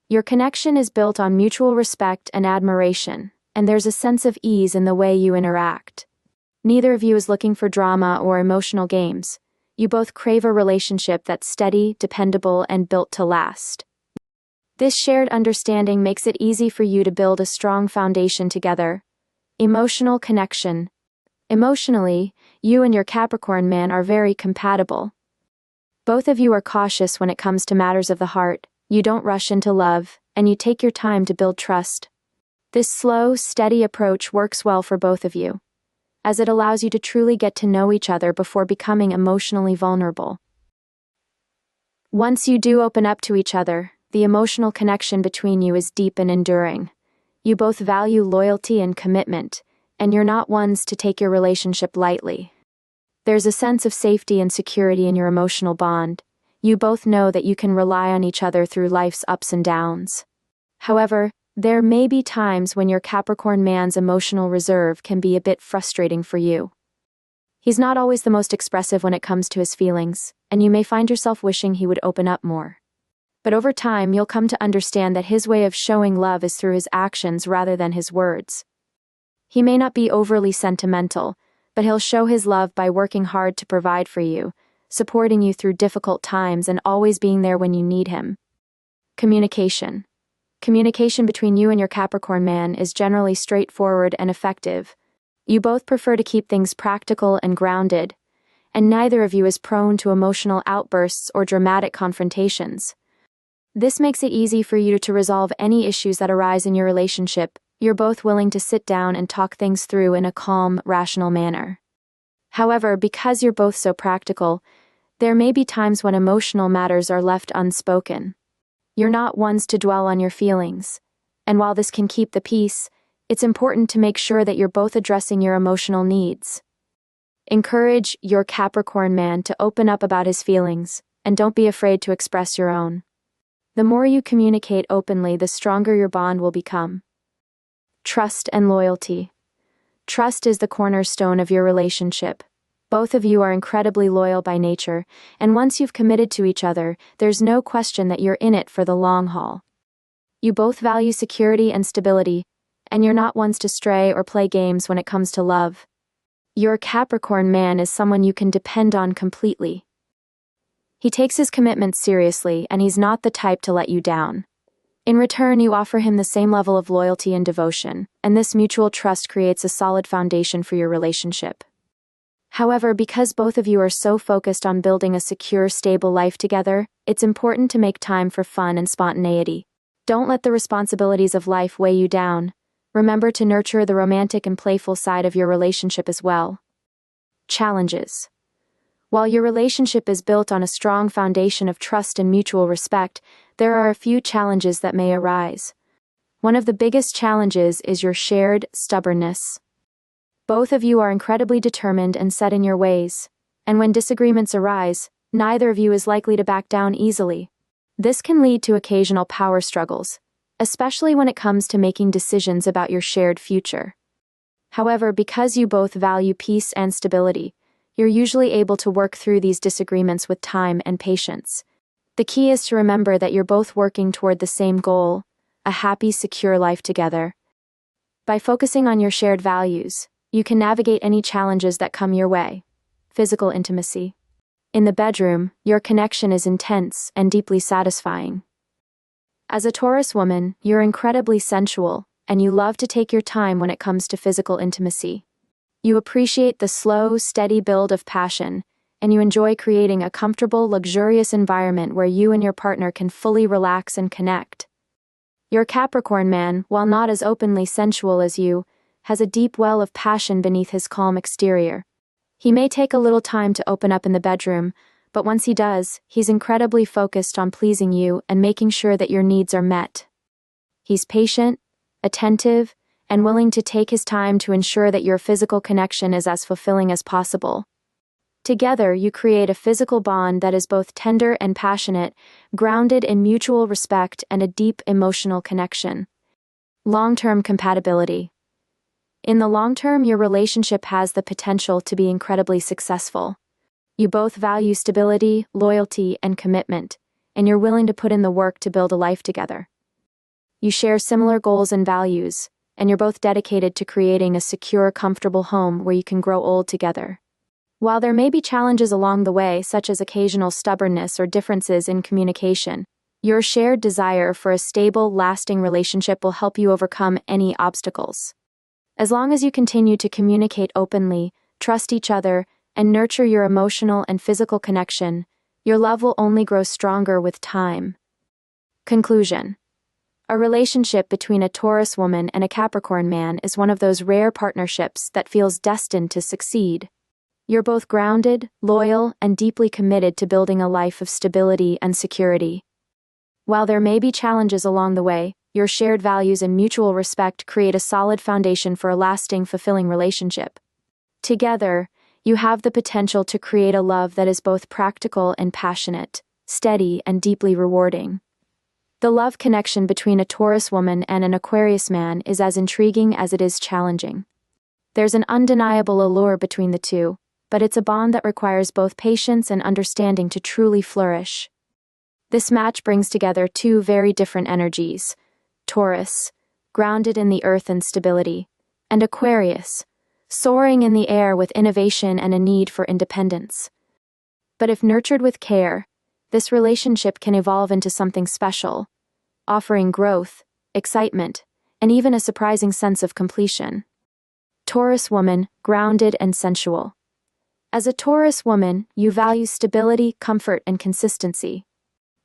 Your connection is built on mutual respect and admiration, and there's a sense of ease in the way you interact. Neither of you is looking for drama or emotional games. You both crave a relationship that's steady, dependable, and built to last. This shared understanding makes it easy for you to build a strong foundation together. Emotional connection. Emotionally, you and your Capricorn man are very compatible. Both of you are cautious when it comes to matters of the heart, you don't rush into love, and you take your time to build trust. This slow, steady approach works well for both of you, as it allows you to truly get to know each other before becoming emotionally vulnerable. Once you do open up to each other, the emotional connection between you is deep and enduring. You both value loyalty and commitment, and you're not ones to take your relationship lightly. There's a sense of safety and security in your emotional bond. You both know that you can rely on each other through life's ups and downs. However, there may be times when your Capricorn man's emotional reserve can be a bit frustrating for you. He's not always the most expressive when it comes to his feelings, and you may find yourself wishing he would open up more. But over time, you'll come to understand that his way of showing love is through his actions rather than his words. He may not be overly sentimental, but he'll show his love by working hard to provide for you, supporting you through difficult times, and always being there when you need him. Communication. Communication between you and your Capricorn man is generally straightforward and effective. You both prefer to keep things practical and grounded, and neither of you is prone to emotional outbursts or dramatic confrontations. This makes it easy for you to resolve any issues that arise in your relationship. You're both willing to sit down and talk things through in a calm, rational manner. However, because you're both so practical, there may be times when emotional matters are left unspoken. You're not ones to dwell on your feelings, and while this can keep the peace, it's important to make sure that you're both addressing your emotional needs. Encourage your Capricorn man to open up about his feelings, and don't be afraid to express your own. The more you communicate openly, the stronger your bond will become. Trust and loyalty. Trust is the cornerstone of your relationship. Both of you are incredibly loyal by nature, and once you've committed to each other, there's no question that you're in it for the long haul. You both value security and stability, and you're not ones to stray or play games when it comes to love. Your Capricorn man is someone you can depend on completely. He takes his commitments seriously, and he's not the type to let you down. In return, you offer him the same level of loyalty and devotion, and this mutual trust creates a solid foundation for your relationship. However, because both of you are so focused on building a secure, stable life together, it's important to make time for fun and spontaneity. Don't let the responsibilities of life weigh you down. Remember to nurture the romantic and playful side of your relationship as well. Challenges. While your relationship is built on a strong foundation of trust and mutual respect, there are a few challenges that may arise. One of the biggest challenges is your shared stubbornness. Both of you are incredibly determined and set in your ways, and when disagreements arise, neither of you is likely to back down easily. This can lead to occasional power struggles, especially when it comes to making decisions about your shared future. However, because you both value peace and stability, you're usually able to work through these disagreements with time and patience. The key is to remember that you're both working toward the same goal, a happy, secure life together. By focusing on your shared values, you can navigate any challenges that come your way. Physical intimacy. In the bedroom, your connection is intense and deeply satisfying. As a Taurus woman, you're incredibly sensual, and you love to take your time when it comes to physical intimacy. You appreciate the slow, steady build of passion, and you enjoy creating a comfortable, luxurious environment where you and your partner can fully relax and connect. Your Capricorn man, while not as openly sensual as you, has a deep well of passion beneath his calm exterior. He may take a little time to open up in the bedroom, but once he does, he's incredibly focused on pleasing you and making sure that your needs are met. He's patient, attentive, and willing to take his time to ensure that your physical connection is as fulfilling as possible. Together, you create a physical bond that is both tender and passionate, grounded in mutual respect and a deep emotional connection. Long-term compatibility. In the long term, your relationship has the potential to be incredibly successful. You both value stability, loyalty, and commitment, and you're willing to put in the work to build a life together. You share similar goals and values, and you're both dedicated to creating a secure, comfortable home where you can grow old together. While there may be challenges along the way, such as occasional stubbornness or differences in communication, your shared desire for a stable, lasting relationship will help you overcome any obstacles. As long as you continue to communicate openly, trust each other, and nurture your emotional and physical connection, your love will only grow stronger with time. Conclusion. A relationship between a Taurus woman and a Capricorn man is one of those rare partnerships that feels destined to succeed. You're both grounded, loyal, and deeply committed to building a life of stability and security. While there may be challenges along the way, your shared values and mutual respect create a solid foundation for a lasting, fulfilling relationship. Together, you have the potential to create a love that is both practical and passionate, steady and deeply rewarding. The love connection between a Taurus woman and an Aquarius man is as intriguing as it is challenging. There's an undeniable allure between the two, but it's a bond that requires both patience and understanding to truly flourish. This match brings together two very different energies: Taurus, grounded in the earth and stability, and Aquarius, soaring in the air with innovation and a need for independence. But if nurtured with care, this relationship can evolve into something special, offering growth, excitement, and even a surprising sense of completion. Taurus woman, grounded and sensual. As a Taurus woman, you value stability, comfort, and consistency.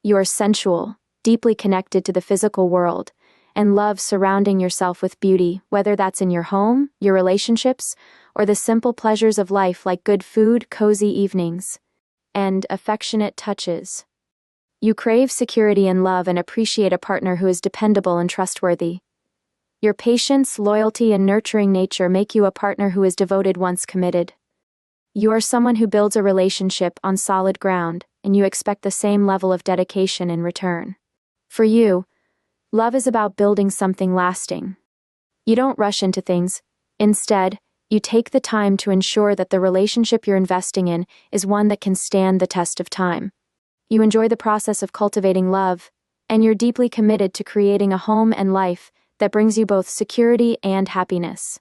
You are sensual, deeply connected to the physical world, and love surrounding yourself with beauty, whether that's in your home, your relationships, or the simple pleasures of life like good food, cozy evenings, and affectionate touches. You crave security and love and appreciate a partner who is dependable and trustworthy. Your patience, loyalty, and nurturing nature make you a partner who is devoted once committed. You are someone who builds a relationship on solid ground, and you expect the same level of dedication in return. For you, love is about building something lasting. You don't rush into things. Instead, you take the time to ensure that the relationship you're investing in is one that can stand the test of time. You enjoy the process of cultivating love, and you're deeply committed to creating a home and life that brings you both security and happiness.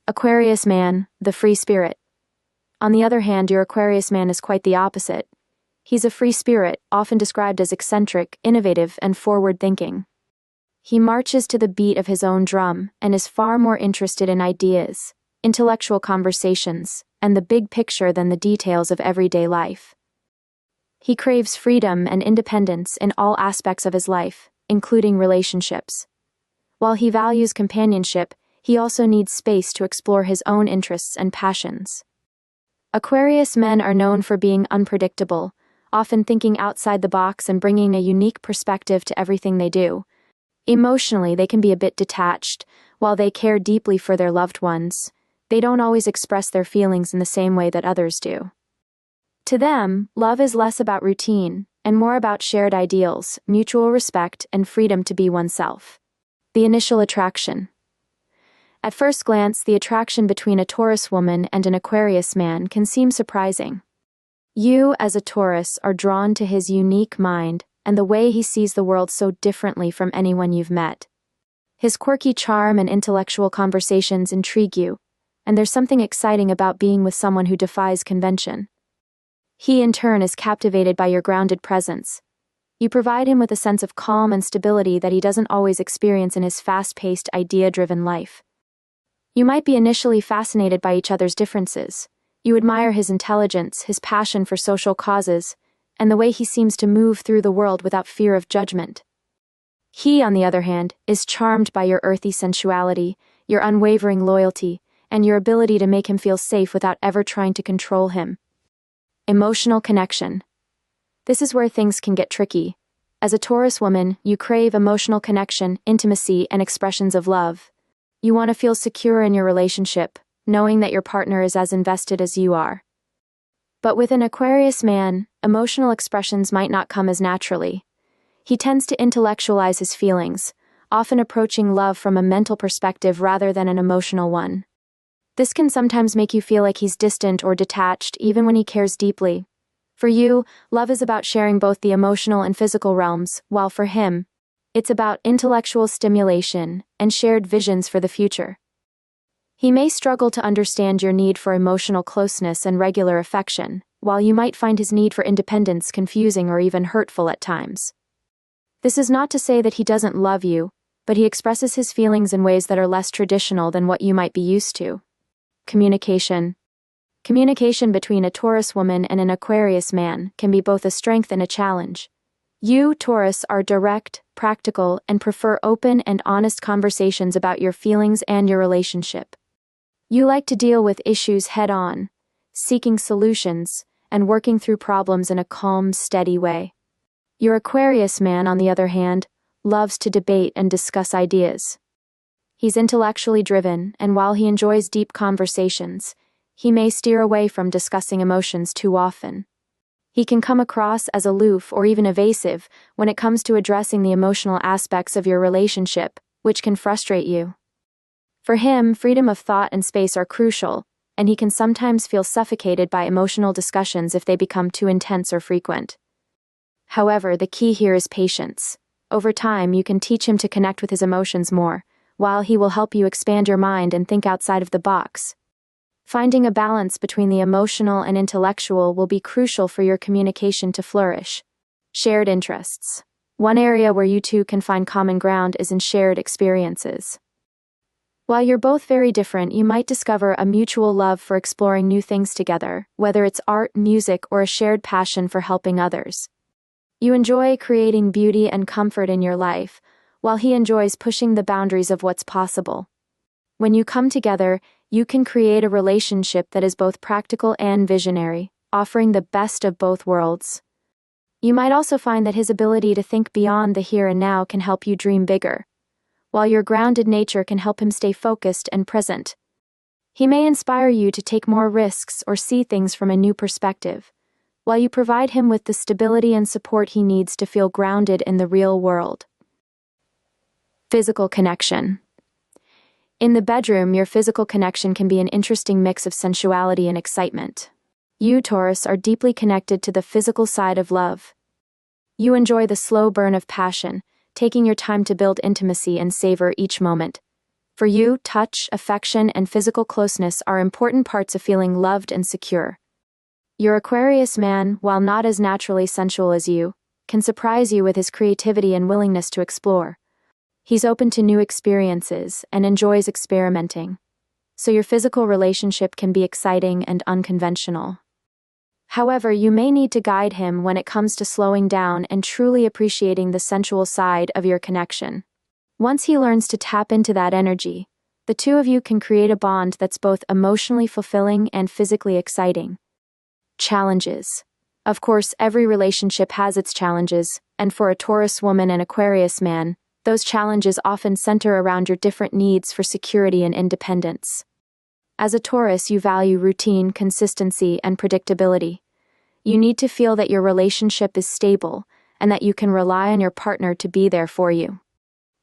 Aquarius man, the free spirit. On the other hand, your Aquarius man is quite the opposite. He's a free spirit, often described as eccentric, innovative, and forward-thinking. He marches to the beat of his own drum and is far more interested in ideas, intellectual conversations, and the big picture than the details of everyday life. He craves freedom and independence in all aspects of his life, including relationships. While he values companionship, he also needs space to explore his own interests and passions. Aquarius men are known for being unpredictable, often thinking outside the box and bringing a unique perspective to everything they do. Emotionally, they can be a bit detached. While they care deeply for their loved ones, they don't always express their feelings in the same way that others do. To them, love is less about routine and more about shared ideals, mutual respect, and freedom to be oneself. The initial attraction. At first glance, the attraction between a Taurus woman and an Aquarius man can seem surprising. You, as a Taurus, are drawn to his unique mind and the way he sees the world so differently from anyone you've met. His quirky charm and intellectual conversations intrigue you, and there's something exciting about being with someone who defies convention. He, in turn, is captivated by your grounded presence. You provide him with a sense of calm and stability that he doesn't always experience in his fast-paced, idea-driven life. You might be initially fascinated by each other's differences. You admire his intelligence, his passion for social causes, and the way he seems to move through the world without fear of judgment. He, on the other hand, is charmed by your earthy sensuality, your unwavering loyalty, and your ability to make him feel safe without ever trying to control him. Emotional connection. This is where things can get tricky. As a Taurus woman, you crave emotional connection, intimacy, and expressions of love. You want to feel secure in your relationship, knowing that your partner is as invested as you are. But with an Aquarius man, emotional expressions might not come as naturally. He tends to intellectualize his feelings, often approaching love from a mental perspective rather than an emotional one. This can sometimes make you feel like he's distant or detached even when he cares deeply. For you, love is about sharing both the emotional and physical realms, while for him, it's about intellectual stimulation and shared visions for the future. He may struggle to understand your need for emotional closeness and regular affection, while you might find his need for independence confusing or even hurtful at times. This is not to say that he doesn't love you, but he expresses his feelings in ways that are less traditional than what you might be used to. Communication. Communication between a Taurus woman and an Aquarius man can be both a strength and a challenge. You, Taurus, are direct, practical, and prefer open and honest conversations about your feelings and your relationship. You like to deal with issues head-on, seeking solutions, and working through problems in a calm, steady way. Your Aquarius man, on the other hand, loves to debate and discuss ideas. He's intellectually driven, and while he enjoys deep conversations, he may steer away from discussing emotions too often. He can come across as aloof or even evasive when it comes to addressing the emotional aspects of your relationship, which can frustrate you. For him, freedom of thought and space are crucial, and he can sometimes feel suffocated by emotional discussions if they become too intense or frequent. However, the key here is patience. Over time, you can teach him to connect with his emotions more, while he will help you expand your mind and think outside of the box. Finding a balance between the emotional and intellectual will be crucial for your communication to flourish. Shared interests. One area where you two can find common ground is in shared experiences. While you're both very different, you might discover a mutual love for exploring new things together, whether it's art, music, or a shared passion for helping others. You enjoy creating beauty and comfort in your life, while he enjoys pushing the boundaries of what's possible. When you come together, you can create a relationship that is both practical and visionary, offering the best of both worlds. You might also find that his ability to think beyond the here and now can help you dream bigger, while your grounded nature can help him stay focused and present. He may inspire you to take more risks or see things from a new perspective, while you provide him with the stability and support he needs to feel grounded in the real world. Physical connection. In the bedroom, your physical connection can be an interesting mix of sensuality and excitement. You, Taurus, are deeply connected to the physical side of love. You enjoy the slow burn of passion, taking your time to build intimacy and savor each moment. For you, touch, affection, and physical closeness are important parts of feeling loved and secure. Your Aquarius man, while not as naturally sensual as you, can surprise you with his creativity and willingness to explore. He's open to new experiences and enjoys experimenting, so your physical relationship can be exciting and unconventional. However, you may need to guide him when it comes to slowing down and truly appreciating the sensual side of your connection. Once he learns to tap into that energy, The two of you can create a bond that's both emotionally fulfilling and physically exciting. Challenges. Of course, every relationship has its challenges, and for a Taurus woman and Aquarius man, those challenges often center around your different needs for security and independence. As a Taurus, you value routine, consistency, and predictability. You need to feel that your relationship is stable and that you can rely on your partner to be there for you.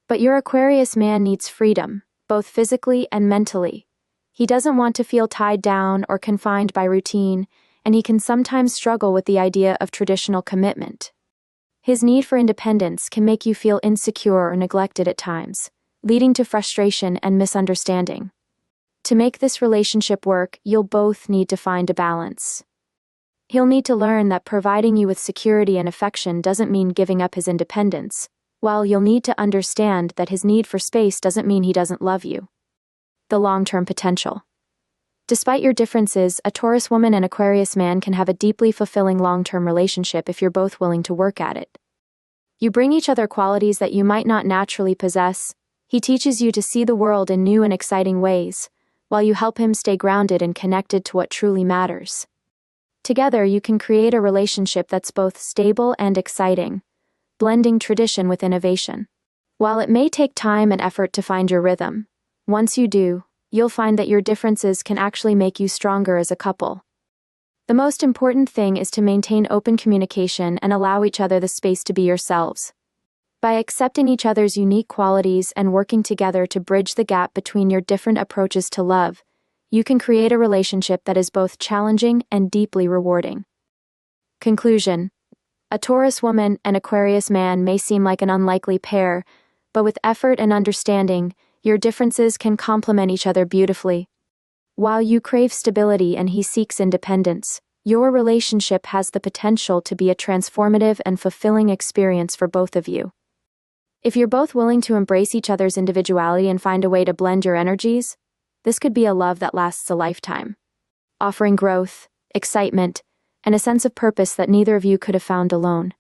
But your Aquarius man needs freedom, both physically and mentally. He doesn't want to feel tied down or confined by routine, and he can sometimes struggle with the idea of traditional commitment. His need for independence can make you feel insecure or neglected at times, leading to frustration and misunderstanding. To make this relationship work, you'll both need to find a balance. He'll need to learn that providing you with security and affection doesn't mean giving up his independence, while you'll need to understand that his need for space doesn't mean he doesn't love you. The long-term potential. Despite your differences, a Taurus woman and Aquarius man can have a deeply fulfilling long-term relationship if you're both willing to work at it. You bring each other qualities that you might not naturally possess. He teaches you to see the world in new and exciting ways, while you help him stay grounded and connected to what truly matters. Together, you can create a relationship that's both stable and exciting, blending tradition with innovation. While it may take time and effort to find your rhythm, once you do, you'll find that your differences can actually make you stronger as a couple. The most important thing is to maintain open communication and allow each other the space to be yourselves. By accepting each other's unique qualities and working together to bridge the gap between your different approaches to love, you can create a relationship that is both challenging and deeply rewarding. Conclusion. A Taurus woman and Aquarius man may seem like an unlikely pair, but with effort and understanding, your differences can complement each other beautifully. While you crave stability and he seeks independence, your relationship has the potential to be a transformative and fulfilling experience for both of you. If you're both willing to embrace each other's individuality and find a way to blend your energies, this could be a love that lasts a lifetime, offering growth, excitement, and a sense of purpose that neither of you could have found alone.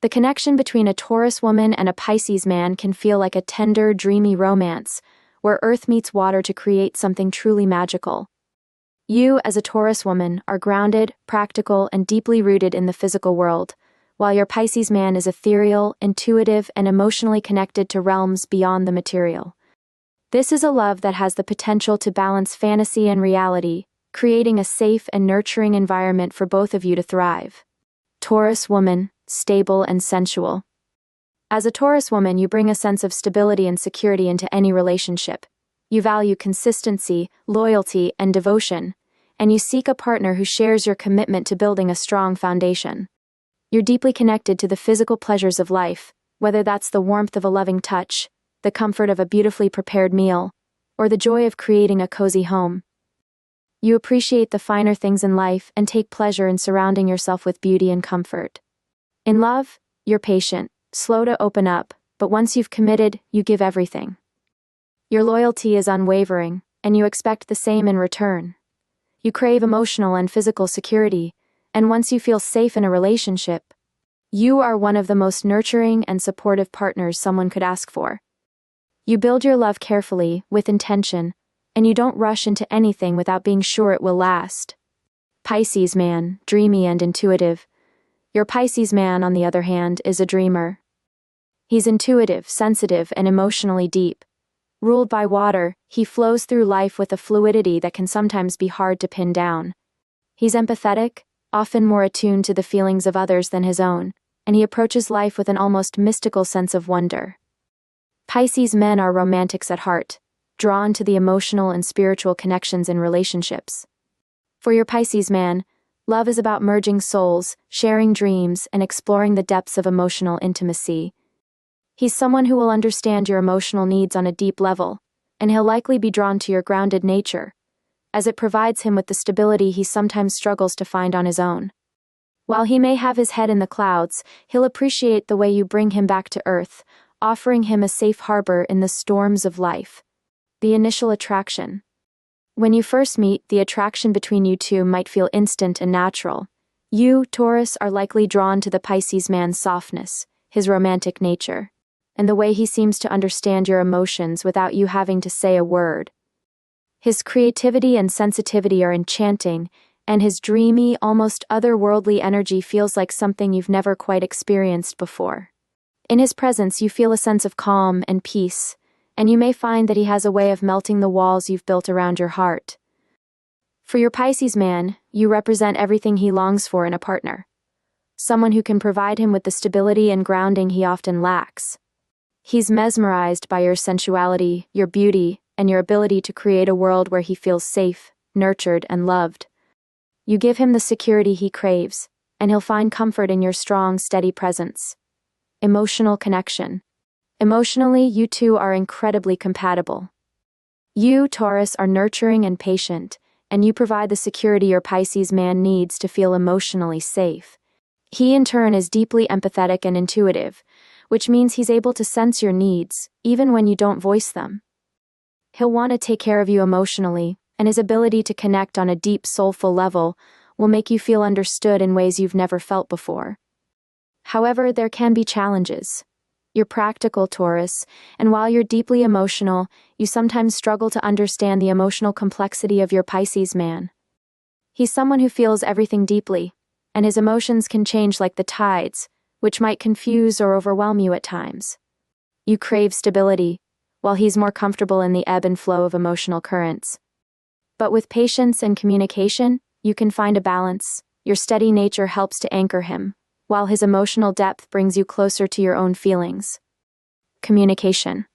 The connection between a Taurus woman and a Pisces man can feel like a tender, dreamy romance, where earth meets water to create something truly magical. You, as a Taurus woman, are grounded, practical, and deeply rooted in the physical world, while your Pisces man is ethereal, intuitive, and emotionally connected to realms beyond the material. This is a love that has the potential to balance fantasy and reality, creating a safe and nurturing environment for both of you to thrive. Taurus woman, stable and sensual. As a Taurus woman, you bring a sense of stability and security into any relationship. You value consistency, loyalty, and devotion, and you seek a partner who shares your commitment to building a strong foundation. You're deeply connected to the physical pleasures of life, whether that's the warmth of a loving touch, the comfort of a beautifully prepared meal, or the joy of creating a cozy home. You appreciate the finer things in life and take pleasure in surrounding yourself with beauty and comfort. In love, you're patient, slow to open up, but once you've committed, you give everything. Your loyalty is unwavering, and you expect the same in return. You crave emotional and physical security, and once you feel safe in a relationship, you are one of the most nurturing and supportive partners someone could ask for. You build your love carefully, with intention, and you don't rush into anything without being sure it will last. Pisces man, dreamy and intuitive. Your Pisces man, on the other hand, is a dreamer. He's intuitive, sensitive, and emotionally deep. Ruled by water, he flows through life with a fluidity that can sometimes be hard to pin down. He's empathetic, often more attuned to the feelings of others than his own, and he approaches life with an almost mystical sense of wonder. Pisces men are romantics at heart, drawn to the emotional and spiritual connections in relationships. For your Pisces man, love is about merging souls, sharing dreams, and exploring the depths of emotional intimacy. He's someone who will understand your emotional needs on a deep level, and he'll likely be drawn to your grounded nature, as it provides him with the stability he sometimes struggles to find on his own. While he may have his head in the clouds, he'll appreciate the way you bring him back to earth, offering him a safe harbor in the storms of life. The initial attraction. When you first meet, the attraction between you two might feel instant and natural. You, Taurus, are likely drawn to the Pisces man's softness, his romantic nature. and the way he seems to understand your emotions without you having to say a word. His creativity and sensitivity are enchanting, and his dreamy, almost otherworldly energy feels like something you've never quite experienced before. In his presence, you feel a sense of calm and peace, and you may find that he has a way of melting the walls you've built around your heart. For your Pisces man, you represent everything he longs for in a partner. Someone who can provide him with the stability and grounding he often lacks. He's mesmerized by your sensuality, your beauty, and your ability to create a world where he feels safe, nurtured, and loved. You give him the security he craves, and he'll find comfort in your strong, steady presence. Emotional connection. Emotionally, you two are incredibly compatible. You, Taurus, are nurturing and patient, and you provide the security your Pisces man needs to feel emotionally safe. He, in turn, is deeply empathetic and intuitive, which means he's able to sense your needs, even when you don't voice them. He'll want to take care of you emotionally, and his ability to connect on a deep, soulful level will make you feel understood in ways you've never felt before. However, there can be challenges. You're practical, Taurus, and while you're deeply emotional, you sometimes struggle to understand the emotional complexity of your Pisces man. He's someone who feels everything deeply, and his emotions can change like the tides, which might confuse or overwhelm you at times. You crave stability, while he's more comfortable in the ebb and flow of emotional currents. But with patience and communication, you can find a balance. Your steady nature helps to anchor him, while his emotional depth brings you closer to your own feelings. Communication.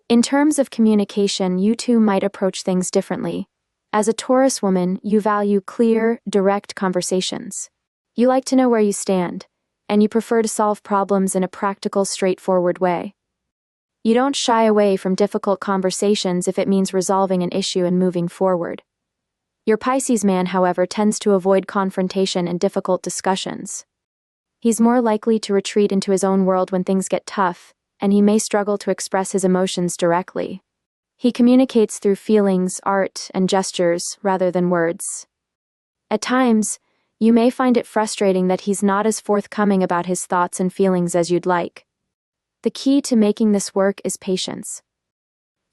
In terms of communication, you two might approach things differently. As a Taurus woman, you value clear, direct conversations. You like to know where you stand, and you prefer to solve problems in a practical, straightforward way. You don't shy away from difficult conversations if it means resolving an issue and moving forward. Your Pisces man, however, tends to avoid confrontation and difficult discussions. He's more likely to retreat into his own world when things get tough, and he may struggle to express his emotions directly. He communicates through feelings, art, and gestures rather than words. At times, you may find it frustrating that he's not as forthcoming about his thoughts and feelings as you'd like. The key to making this work is patience.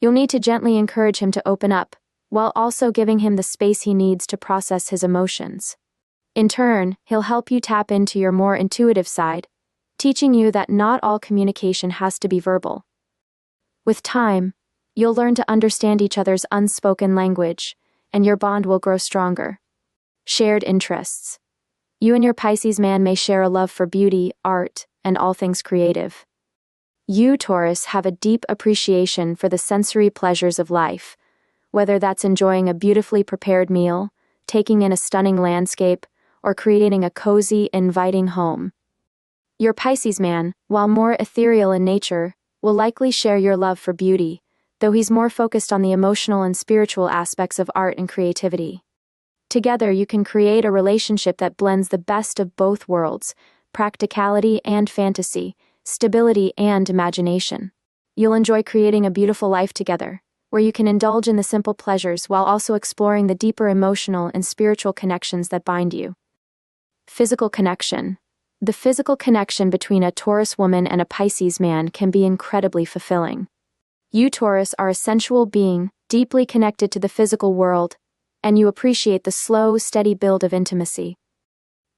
You'll need to gently encourage him to open up, while also giving him the space he needs to process his emotions. In turn, he'll help you tap into your more intuitive side, teaching you that not all communication has to be verbal. With time, you'll learn to understand each other's unspoken language, and your bond will grow stronger. Shared interests. You and your Pisces man may share a love for beauty, art, and all things creative. You, Taurus, have a deep appreciation for the sensory pleasures of life, whether that's enjoying a beautifully prepared meal, taking in a stunning landscape, or creating a cozy, inviting home. Your Pisces man, while more ethereal in nature, will likely share your love for beauty, though he's more focused on the emotional and spiritual aspects of art and creativity. Together, you can create a relationship that blends the best of both worlds, practicality and fantasy, stability and imagination. You'll enjoy creating a beautiful life together, where you can indulge in the simple pleasures while also exploring the deeper emotional and spiritual connections that bind you. Physical connection. The physical connection between a Taurus woman and a Pisces man can be incredibly fulfilling. You, Taurus, are a sensual being, deeply connected to the physical world, and you appreciate the slow, steady build of intimacy.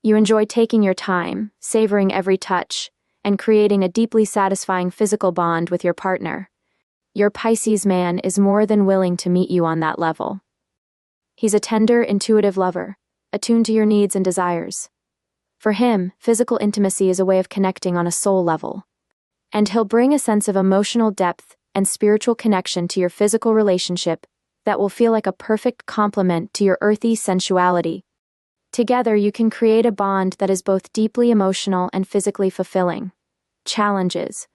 You enjoy taking your time, savoring every touch, and creating a deeply satisfying physical bond with your partner. Your Pisces man is more than willing to meet you on that level. He's a tender, intuitive lover, attuned to your needs and desires. For him, physical intimacy is a way of connecting on a soul level. And he'll bring a sense of emotional depth and spiritual connection to your physical relationship that will feel like a perfect complement to your earthy sensuality. Together, you can create a bond that is both deeply emotional and physically fulfilling. Challenges.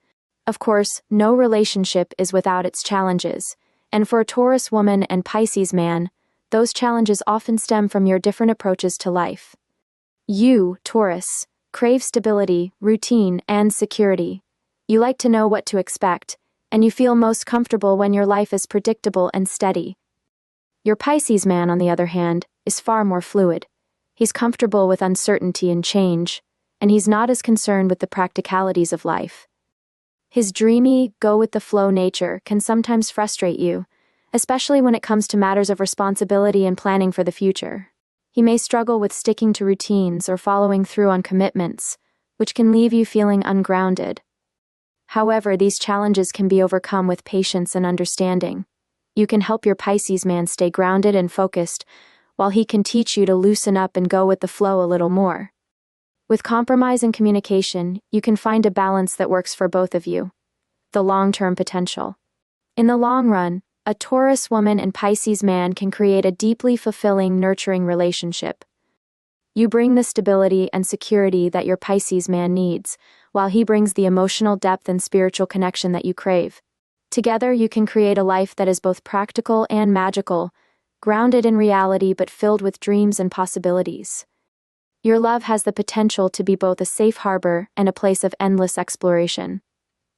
Of course, no relationship is without its challenges, and for a Taurus woman and Pisces man, those challenges often stem from your different approaches to life. You, Taurus, crave stability, routine, and security. You like to know what to expect, and you feel most comfortable when your life is predictable and steady. Your Pisces man, on the other hand, is far more fluid. He's comfortable with uncertainty and change, and he's not as concerned with the practicalities of life. His dreamy, go-with-the-flow nature can sometimes frustrate you, especially when it comes to matters of responsibility and planning for the future. He may struggle with sticking to routines or following through on commitments, which can leave you feeling ungrounded. However, these challenges can be overcome with patience and understanding. You can help your Pisces man stay grounded and focused, while he can teach you to loosen up and go with the flow a little more. With compromise and communication, you can find a balance that works for both of you. The long-term potential. In the long run, a Taurus woman and Pisces man can create a deeply fulfilling, nurturing relationship. You bring the stability and security that your Pisces man needs, while he brings the emotional depth and spiritual connection that you crave. Together, you can create a life that is both practical and magical, grounded in reality but filled with dreams and possibilities. Your love has the potential to be both a safe harbor and a place of endless exploration.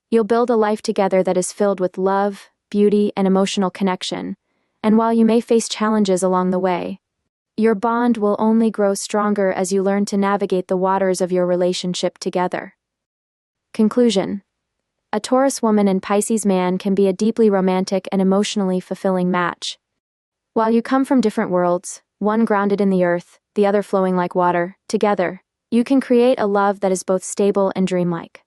You'll build a life together that is filled with love, beauty, and emotional connection, and while you may face challenges along the way, your bond will only grow stronger as you learn to navigate the waters of your relationship together. Conclusion. A Taurus woman and Pisces man can be a deeply romantic and emotionally fulfilling match. While you come from different worlds, one grounded in the earth, the other flowing like water, together, you can create a love that is both stable and dreamlike.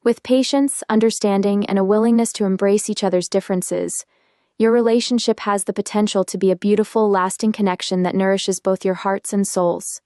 With patience, understanding, and a willingness to embrace each other's differences, your relationship has the potential to be a beautiful, lasting connection that nourishes both your hearts and souls.